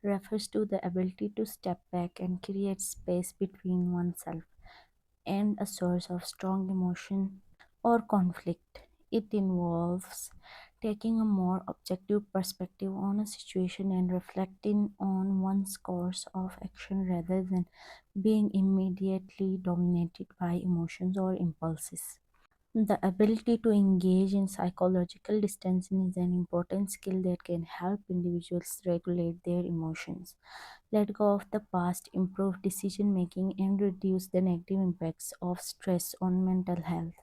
refers to the ability to step back and create space between oneself and a source of strong emotion or conflict. It involves taking a more objective perspective on a situation and reflecting on one's course of action rather than being immediately dominated by emotions or impulses. The ability to engage in psychological distancing is an important skill that can help individuals regulate their emotions, let go of the past, improve decision making, and reduce the negative impacts of stress on mental health.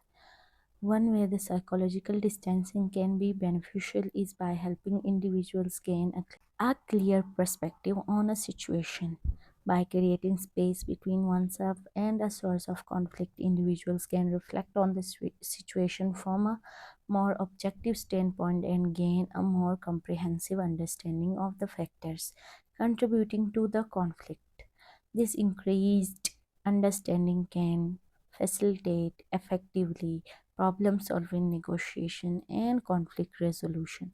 One way the psychological distancing can be beneficial is by helping individuals gain a clear perspective on a situation. By creating space between oneself and a source of conflict, individuals can reflect on the situation from a more objective standpoint and gain a more comprehensive understanding of the factors contributing to the conflict. This increased understanding can facilitate effectively problem solving, negotiation, and conflict resolution.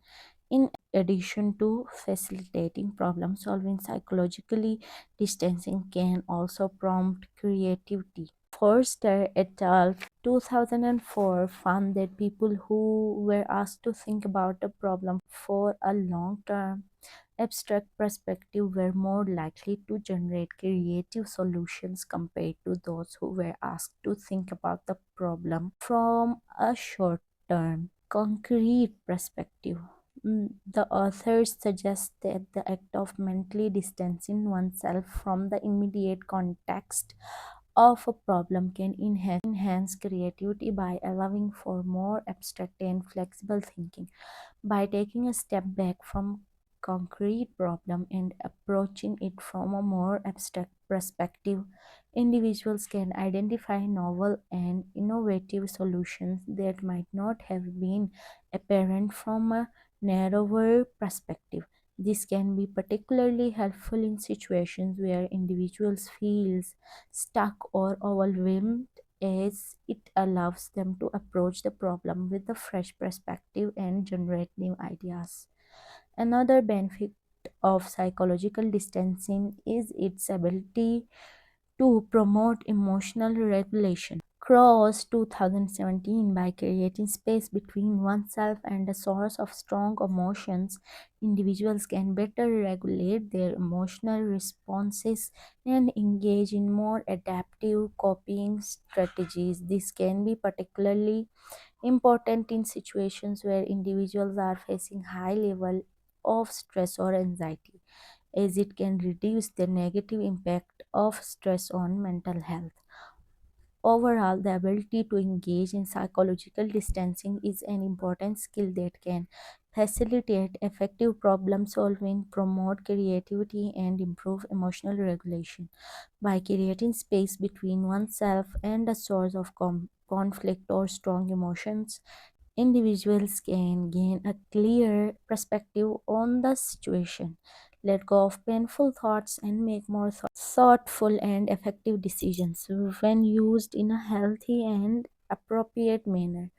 In addition to facilitating problem solving, psychologically distancing can also prompt creativity. Forster et al. 2004 found that people who were asked to think about a problem for a long term abstract perspective were more likely to generate creative solutions compared to those who were asked to think about the problem from a short term, concrete perspective. The authors suggest that the act of mentally distancing oneself from the immediate context of a problem can enhance creativity by allowing for more abstract and flexible thinking. By taking a step back from concrete problem and approaching it from a more abstract perspective, individuals can identify novel and innovative solutions that might not have been apparent from a narrower perspective. This can be particularly helpful in situations where individuals feel stuck or overwhelmed, as it allows them to approach the problem with a fresh perspective and generate new ideas. Another benefit of psychological distancing is its ability to promote emotional regulation. Cross 2017, by creating space between oneself and a source of strong emotions, individuals can better regulate their emotional responses and engage in more adaptive coping strategies. This can be particularly important in situations where individuals are facing high level of stress or anxiety, as it can reduce the negative impact of stress on mental health. Overall, the ability to engage in psychological distancing is an important skill that can facilitate effective problem solving, promote creativity, and improve emotional regulation. By creating space between oneself and a source of conflict or strong emotions, individuals can gain a clear perspective on the situation, let go of painful thoughts, and make more thoughtful and effective decisions when used in a healthy and appropriate manner.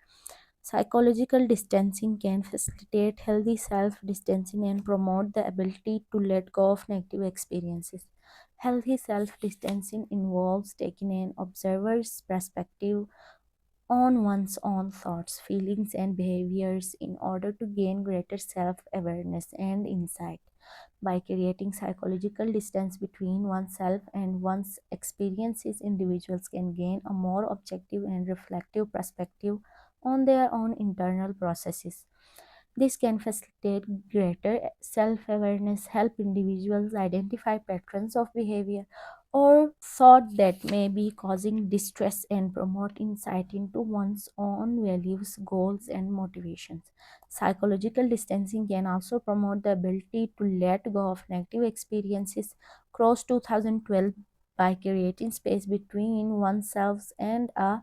Psychological distancing can facilitate healthy self distancing and promote the ability to let go of negative experiences. Healthy self distancing involves taking an observer's perspective on one's own thoughts, feelings, and behaviors in order to gain greater self awareness and insight. By creating psychological distance between oneself and one's experiences, individuals can gain a more objective and reflective perspective on their own internal processes. This can facilitate greater self awareness, help individuals identify patterns of behavior or thought that may be causing distress, and promote insight into one's own values, goals, and motivations. Psychological distancing can also promote the ability to let go of negative experiences. Cross 2012 by creating space between oneself and a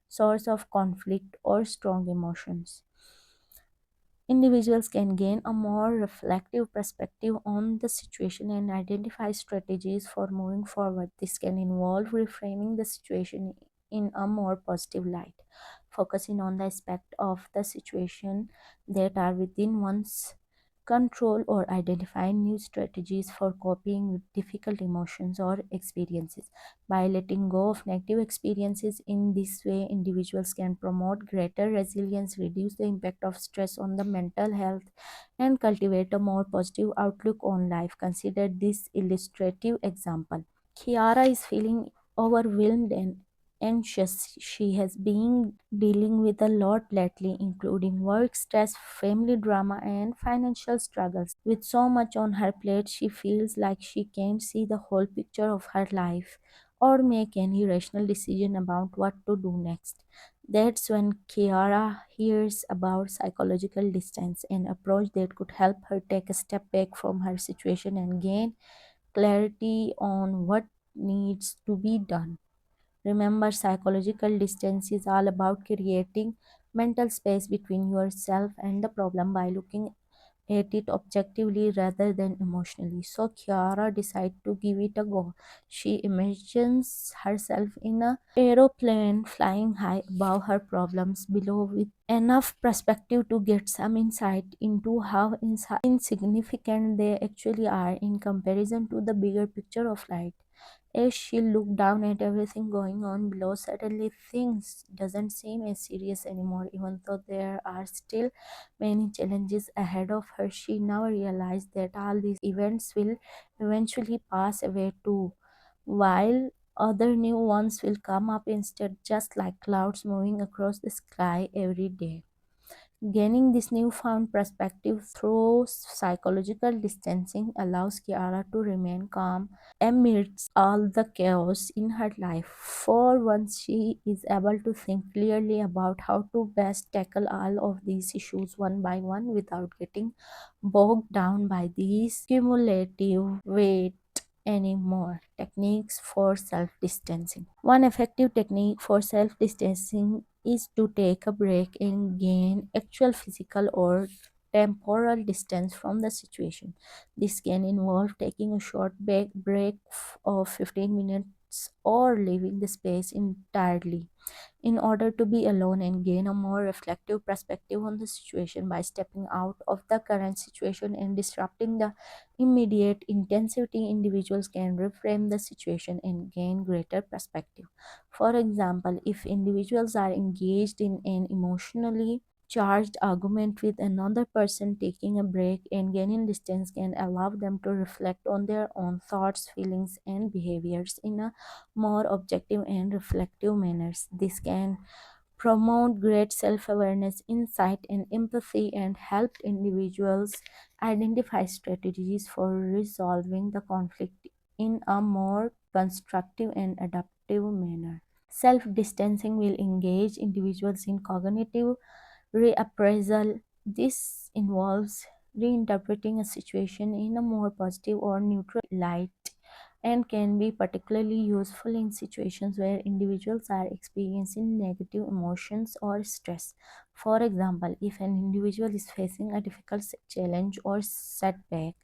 source of conflict or strong emotions. Individuals can gain a more reflective perspective on the situation and identify strategies for moving forward. This can involve reframing the situation in a more positive light, focusing on the aspect of the situation that are within one's control, or identifying new strategies for coping with difficult emotions or experiences. By letting go of negative experiences in this way, individuals can promote greater resilience, reduce the impact of stress on the mental health, and cultivate a more positive outlook on life. Consider this illustrative example. Kiara is feeling overwhelmed and anxious. She has been dealing with a lot lately, including work stress, family drama, and financial struggles. With so much on her plate, she feels like she can't see the whole picture of her life or make any rational decision about what to do next. That's when Kiara hears about psychological distance, an approach that could help her take a step back from her situation and gain clarity on what needs to be done. Remember, psychological distance is all about creating mental space between yourself and the problem by looking at it objectively rather than emotionally. So Kiara decided to give it a go. She imagines herself in a aeroplane flying high above her problems below, with enough perspective to get some insight into how insignificant they actually are in comparison to the bigger picture of life. As she looked down at everything going on below, suddenly things doesn't seem as serious anymore. Even though there are still many challenges ahead of her, she now realized that all these events will eventually pass away too, while other new ones will come up instead, just like clouds moving across the sky every day. Gaining this newfound perspective through psychological distancing allows Kiara to remain calm amidst all the chaos in her life. For once, she is able to think clearly about how to best tackle all of these issues one by one without getting bogged down by these cumulative weight anymore. Techniques for self distancing. One effective technique for self distancing is to take a break and gain actual physical or temporal distance from the situation. This can involve taking a short break of 15 minutes or leaving the space entirely in order to be alone and gain a more reflective perspective on the situation. By stepping out of the current situation and disrupting the immediate intensity, individuals can reframe the situation and gain greater perspective. For example, if individuals are engaged in an emotionally charged argument with another person, taking a break and gaining distance can allow them to reflect on their own thoughts, feelings, and behaviors in a more objective and reflective manners. This can promote great self awareness, insight, and empathy, and help individuals identify strategies for resolving the conflict in a more constructive and adaptive manner. Self distancing will engage individuals in cognitive reappraisal. This involves reinterpreting a situation in a more positive or neutral light and can be particularly useful in situations where individuals are experiencing negative emotions or stress. For example, if an individual is facing a difficult challenge or setback,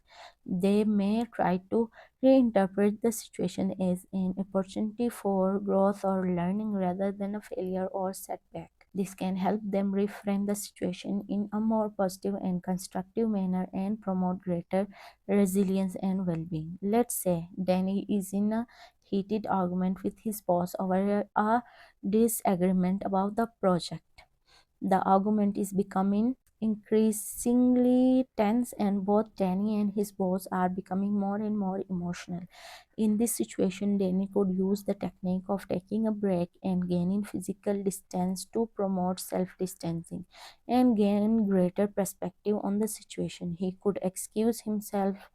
they may try to reinterpret the situation as an opportunity for growth or learning rather than a failure or setback. This can help them reframe the situation in a more positive and constructive manner and promote greater resilience and well being. Let's say Danny is in a heated argument with his boss over a disagreement about the project. The argument is becoming increasingly tense, and both Danny and his boss are becoming more and more emotional. In this situation, Danny could use the technique of taking a break and gaining physical distance to promote self distancing and gain greater perspective on the situation. He could excuse himself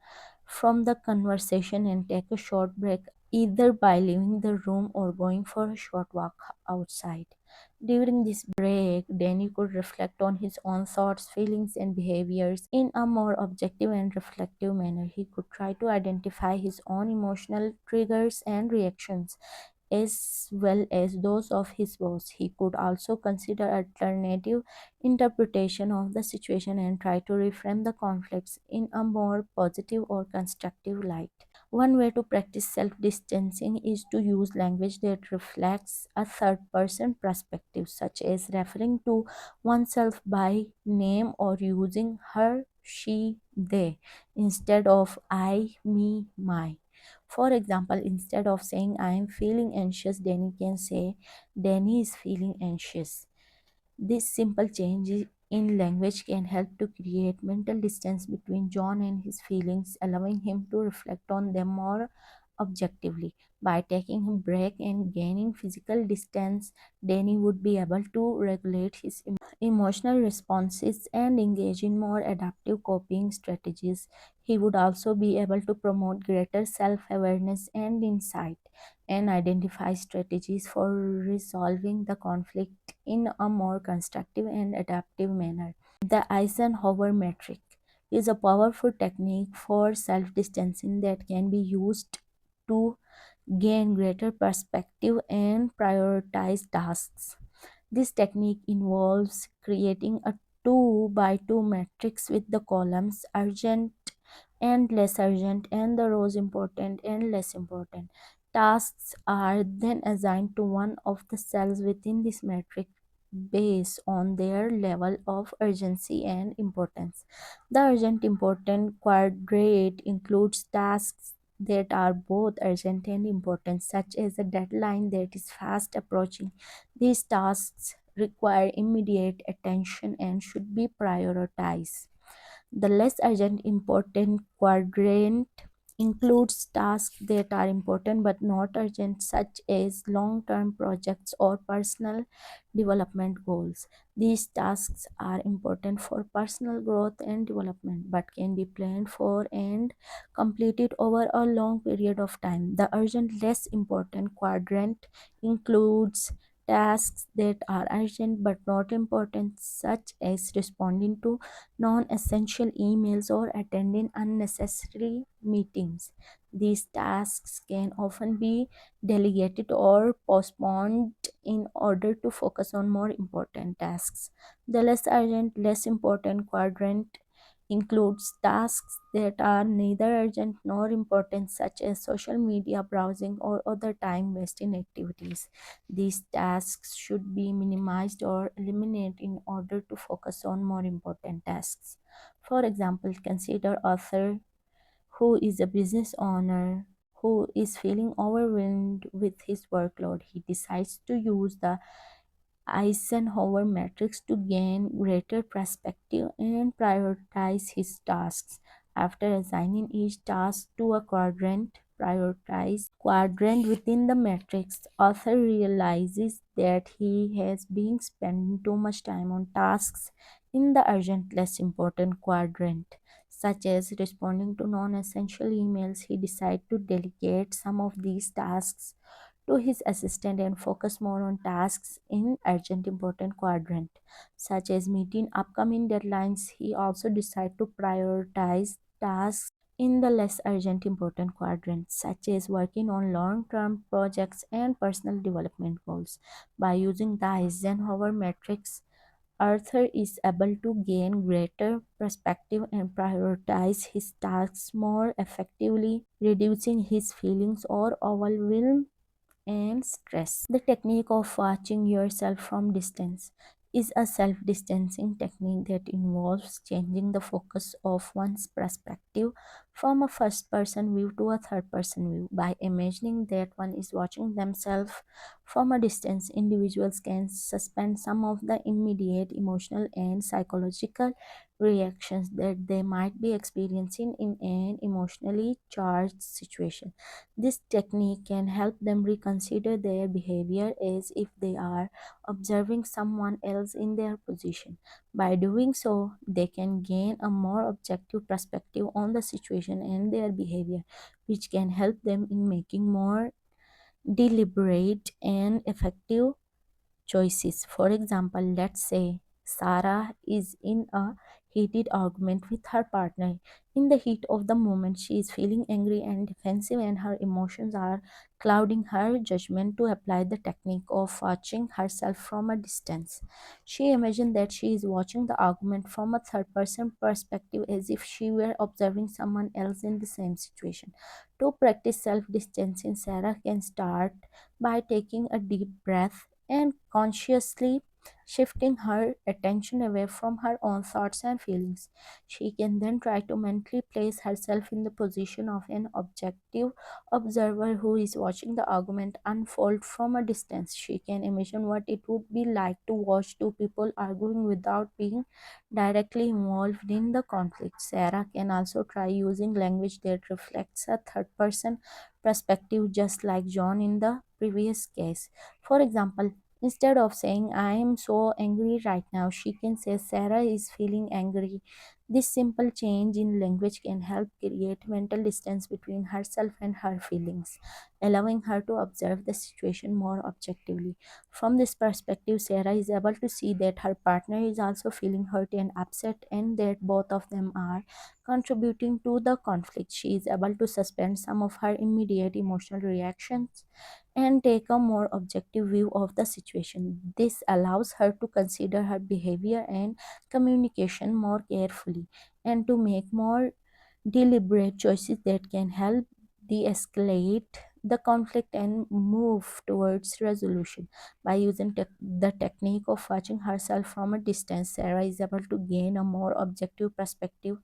from the conversation and take a short break, either by leaving the room or going for a short walk outside. During this break, Danny could reflect on his own thoughts, feelings, and behaviors in a more objective and reflective manner. He could try to identify his own emotional triggers and reactions, as well as those of his boss. He could also consider alternative interpretation of the situation and try to reframe the conflicts in a more positive or constructive light. One way to practice self distancing is to use language that reflects a third person perspective, such as referring to oneself by name or using her, she, they instead of I, me, my. For example, instead of saying I am feeling anxious, Danny can say Danny is feeling anxious. This simple change in language can help to create mental distance between John and his feelings, allowing him to reflect on them more objectively. By taking a break and gaining physical distance, Danny would be able to regulate his emotional responses and engage in more adaptive coping strategies. He would also be able to promote greater self awareness and insight and identify strategies for resolving the conflict in a more constructive and adaptive manner. The Eisenhower metric is a powerful technique for self distancing that can be used to gain greater perspective and prioritize tasks. This technique involves creating a 2 by 2 matrix with the columns urgent and less urgent and the rows important and less important. Tasks are then assigned to one of the cells within this matrix based on their level of urgency and importance. The urgent important quadrant includes tasks that are both urgent and important, such as a deadline that is fast approaching. These tasks require immediate attention and should be prioritized. The less urgent important quadrant includes tasks that are important but not urgent, such as long term projects or personal development goals. These tasks are important for personal growth and development but can be planned for and completed over a long period of time. The urgent, less important quadrant includes tasks that are urgent but not important, such as responding to non essential emails or attending unnecessary meetings. These tasks can often be delegated or postponed in order to focus on more important tasks. The less urgent, less important quadrant includes tasks that are neither urgent nor important, such as social media browsing or other time wasting activities. These tasks should be minimized or eliminated in order to focus on more important tasks. For example, consider author who is a business owner who is feeling overwhelmed with his workload. He decides to use the Eisenhower matrix to gain greater perspective and prioritize his tasks. After assigning each task to a prioritized quadrant within the matrix, author realizes that he has been spending too much time on tasks in the urgent, less important quadrant, such as responding to non-essential emails. He decided to delegate some of these tasks to his assistant and focus more on tasks in urgent important quadrant, such as meeting upcoming deadlines. He also decided to prioritize tasks in the less urgent important quadrant, such as working on long-term projects and personal development goals. By using the Eisenhower matrix, Arthur is able to gain greater perspective and prioritize his tasks more effectively, reducing his feelings or overwhelm and stress. The technique of watching yourself from distance is a self distancing technique that involves changing the focus of one's perspective from a first person view to a third person view. By imagining that one is watching themselves from a distance, individuals can suspend some of the immediate emotional and psychological reactions that they might be experiencing in an emotionally charged situation. This technique can help them reconsider their behavior as if they are observing someone else in their position. By doing so, they can gain a more objective perspective on the situation and their behavior, which can help them in making more deliberate and effective choices. For example, let's say Sarah is in a heated argument with her partner. In the heat of the moment, she is feeling angry and defensive, and her emotions are clouding her judgment. To apply the technique of watching herself from a distance, she imagined that she is watching the argument from a third person perspective as if she were observing someone else in the same situation. To practice self distancing, Sarah can start by taking a deep breath and consciously shifting her attention away from her own thoughts and feelings. She can then try to mentally place herself in the position of an objective observer who is watching the argument unfold from a distance. She can imagine what it would be like to watch two people arguing without being directly involved in the conflict. Sarah can also try using language that reflects a third person perspective, just like John in the previous case. For example, instead of saying, I am so angry right now, she can say, Sarah is feeling angry. This simple change in language can help create mental distance between herself and her feelings, allowing her to observe the situation more objectively. From this perspective, Sarah is able to see that her partner is also feeling hurt and upset, and that both of them are contributing to the conflict. She is able to suspend some of her immediate emotional reactions and take a more objective view of the situation. This allows her to consider her behavior and communication more carefully and to make more deliberate choices that can help de escalate the conflict and move towards resolution. By using the technique of watching herself from a distance, Sarah is able to gain a more objective perspective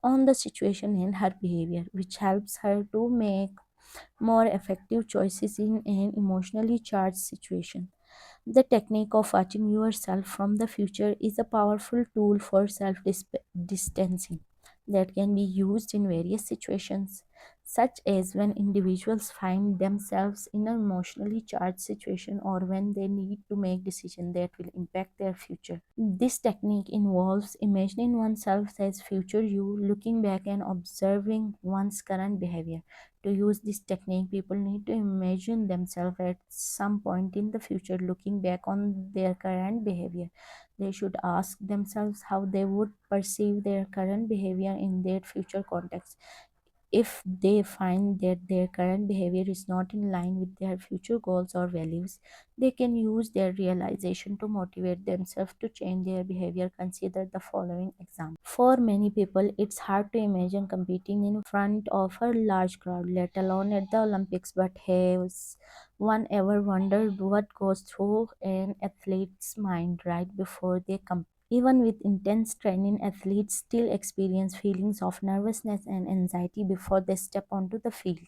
on the situation and her behavior, which helps her to make more effective choices in an emotionally charged situation. The technique of watching yourself from the future is a powerful tool for self distancing that can be used in various situations, such as when individuals find themselves in an emotionally charged situation or when they need to make decisions that will impact their future. This technique involves imagining oneself as future you, looking back and observing one's current behavior. To use this technique, people need to imagine themselves at some point in the future looking back on their current behavior. They should ask themselves how they would perceive their current behavior in their future context. If they find that their current behavior is not in line with their future goals or values, they can use their realization to motivate themselves to change their behavior. Consider the following example. For many people, it's hard to imagine competing in front of a large crowd, let alone at the Olympics. But has one ever wondered what goes through an athlete's mind right before they compete? Even with intense training, athletes still experience feelings of nervousness and anxiety before they step onto the field.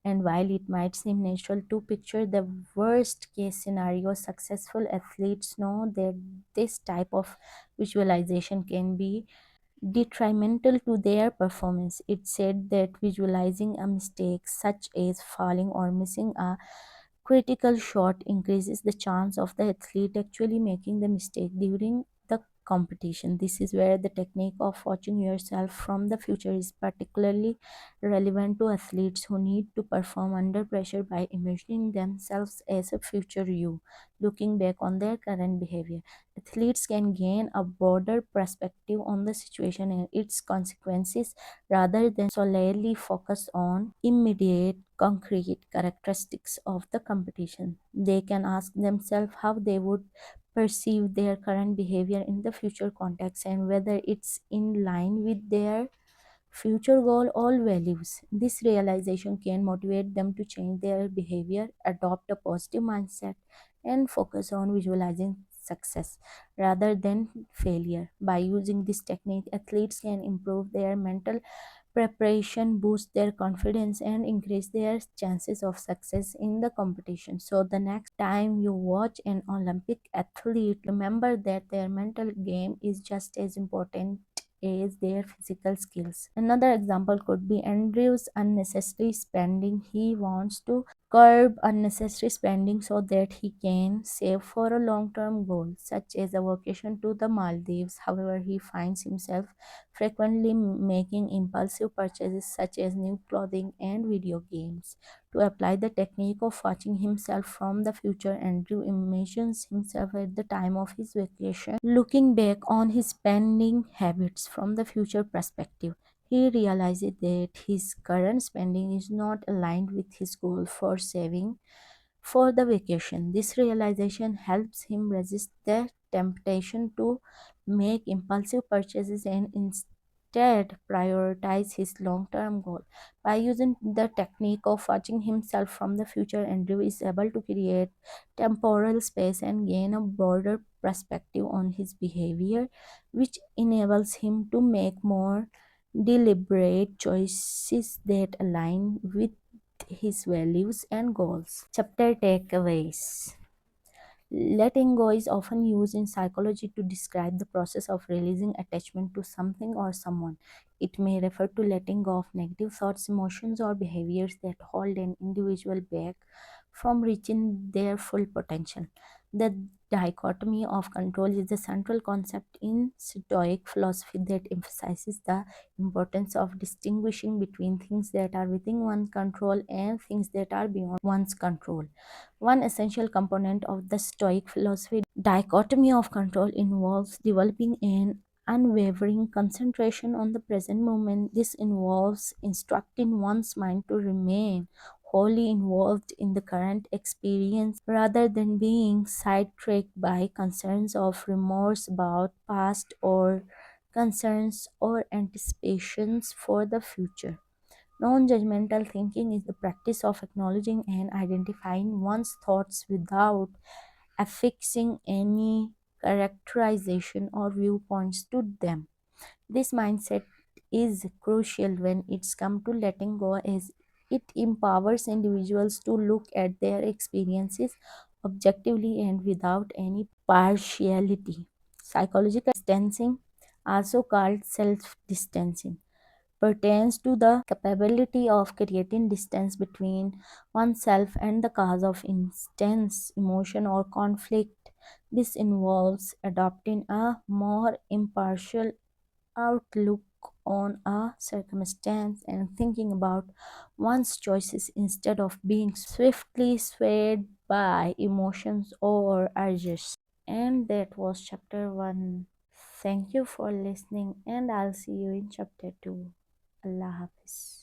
And while it might seem natural to picture the worst case scenario, successful athletes know that this type of visualization can be detrimental to their performance. It's said that visualizing a mistake, such as falling or missing a critical shot, increases the chance of the athlete actually making the mistake during the competition. This is where the technique of watching yourself from the future is particularly relevant to athletes who need to perform under pressure. By imagining themselves as a future you, looking back on their current behavior. Athletes can gain a broader perspective on the situation and its consequences rather than solely focus on immediate concrete characteristics of the competition. They can ask themselves how they would perceive their current behavior in the future context and whether it's in line with their future goal or values. This realization can motivate them to change their behavior, adopt a positive mindset, and focus on visualizing success rather than failure. By using this technique, athletes can improve their mental preparation, boost their confidence, and increase their chances of success in the competition. So the next time you watch an Olympic athlete, remember that their mental game is just as important as their physical skills. Another example could be Andrew's unnecessary spending. He wants to curb unnecessary spending so that he can save for a long-term goal, such as a vacation to the Maldives. However, he finds himself frequently making impulsive purchases such as new clothing and video games. To apply the technique of watching himself from the future, Andrew imagines himself at the time of his vacation, looking back on his spending habits from the future perspective. He realizes that his current spending is not aligned with his goal for saving for the vacation. This realization helps him resist the temptation to make impulsive purchases and instead prioritize his long term goal. By using the technique of watching himself from the future, Andrew is able to create temporal space and gain a broader perspective on his behavior, which enables him to make more deliberate choices that align with his values and goals. Chapter takeaways. Letting go is often used in psychology to describe the process of releasing attachment to something or someone. It may refer to letting go of negative thoughts, emotions, or behaviors that hold an individual back from reaching their full potential. The dichotomy of control is a central concept in Stoic philosophy that emphasizes the importance of distinguishing between things that are within one's control and things that are beyond one's control. One essential component of the Stoic philosophy dichotomy of control involves developing an unwavering concentration on the present moment. This involves instructing one's mind to remain wholly involved in the current experience rather than being sidetracked by concerns of remorse about past or concerns or anticipations for the future. Non judgmental thinking is the practice of acknowledging and identifying one's thoughts without affixing any characterization or viewpoints to them. This mindset is crucial when it's come to letting go, as it empowers individuals to look at their experiences objectively and without any partiality. Psychological distancing, also called self distancing, pertains to the capability of creating distance between oneself and the cause of intense emotion or conflict. This involves adopting a more impartial outlook on a circumstance and thinking about one's choices instead of being swiftly swayed by emotions or urges. And that was chapter 1. Thank you for listening, and I'll see you in chapter 2. Allah Hafiz.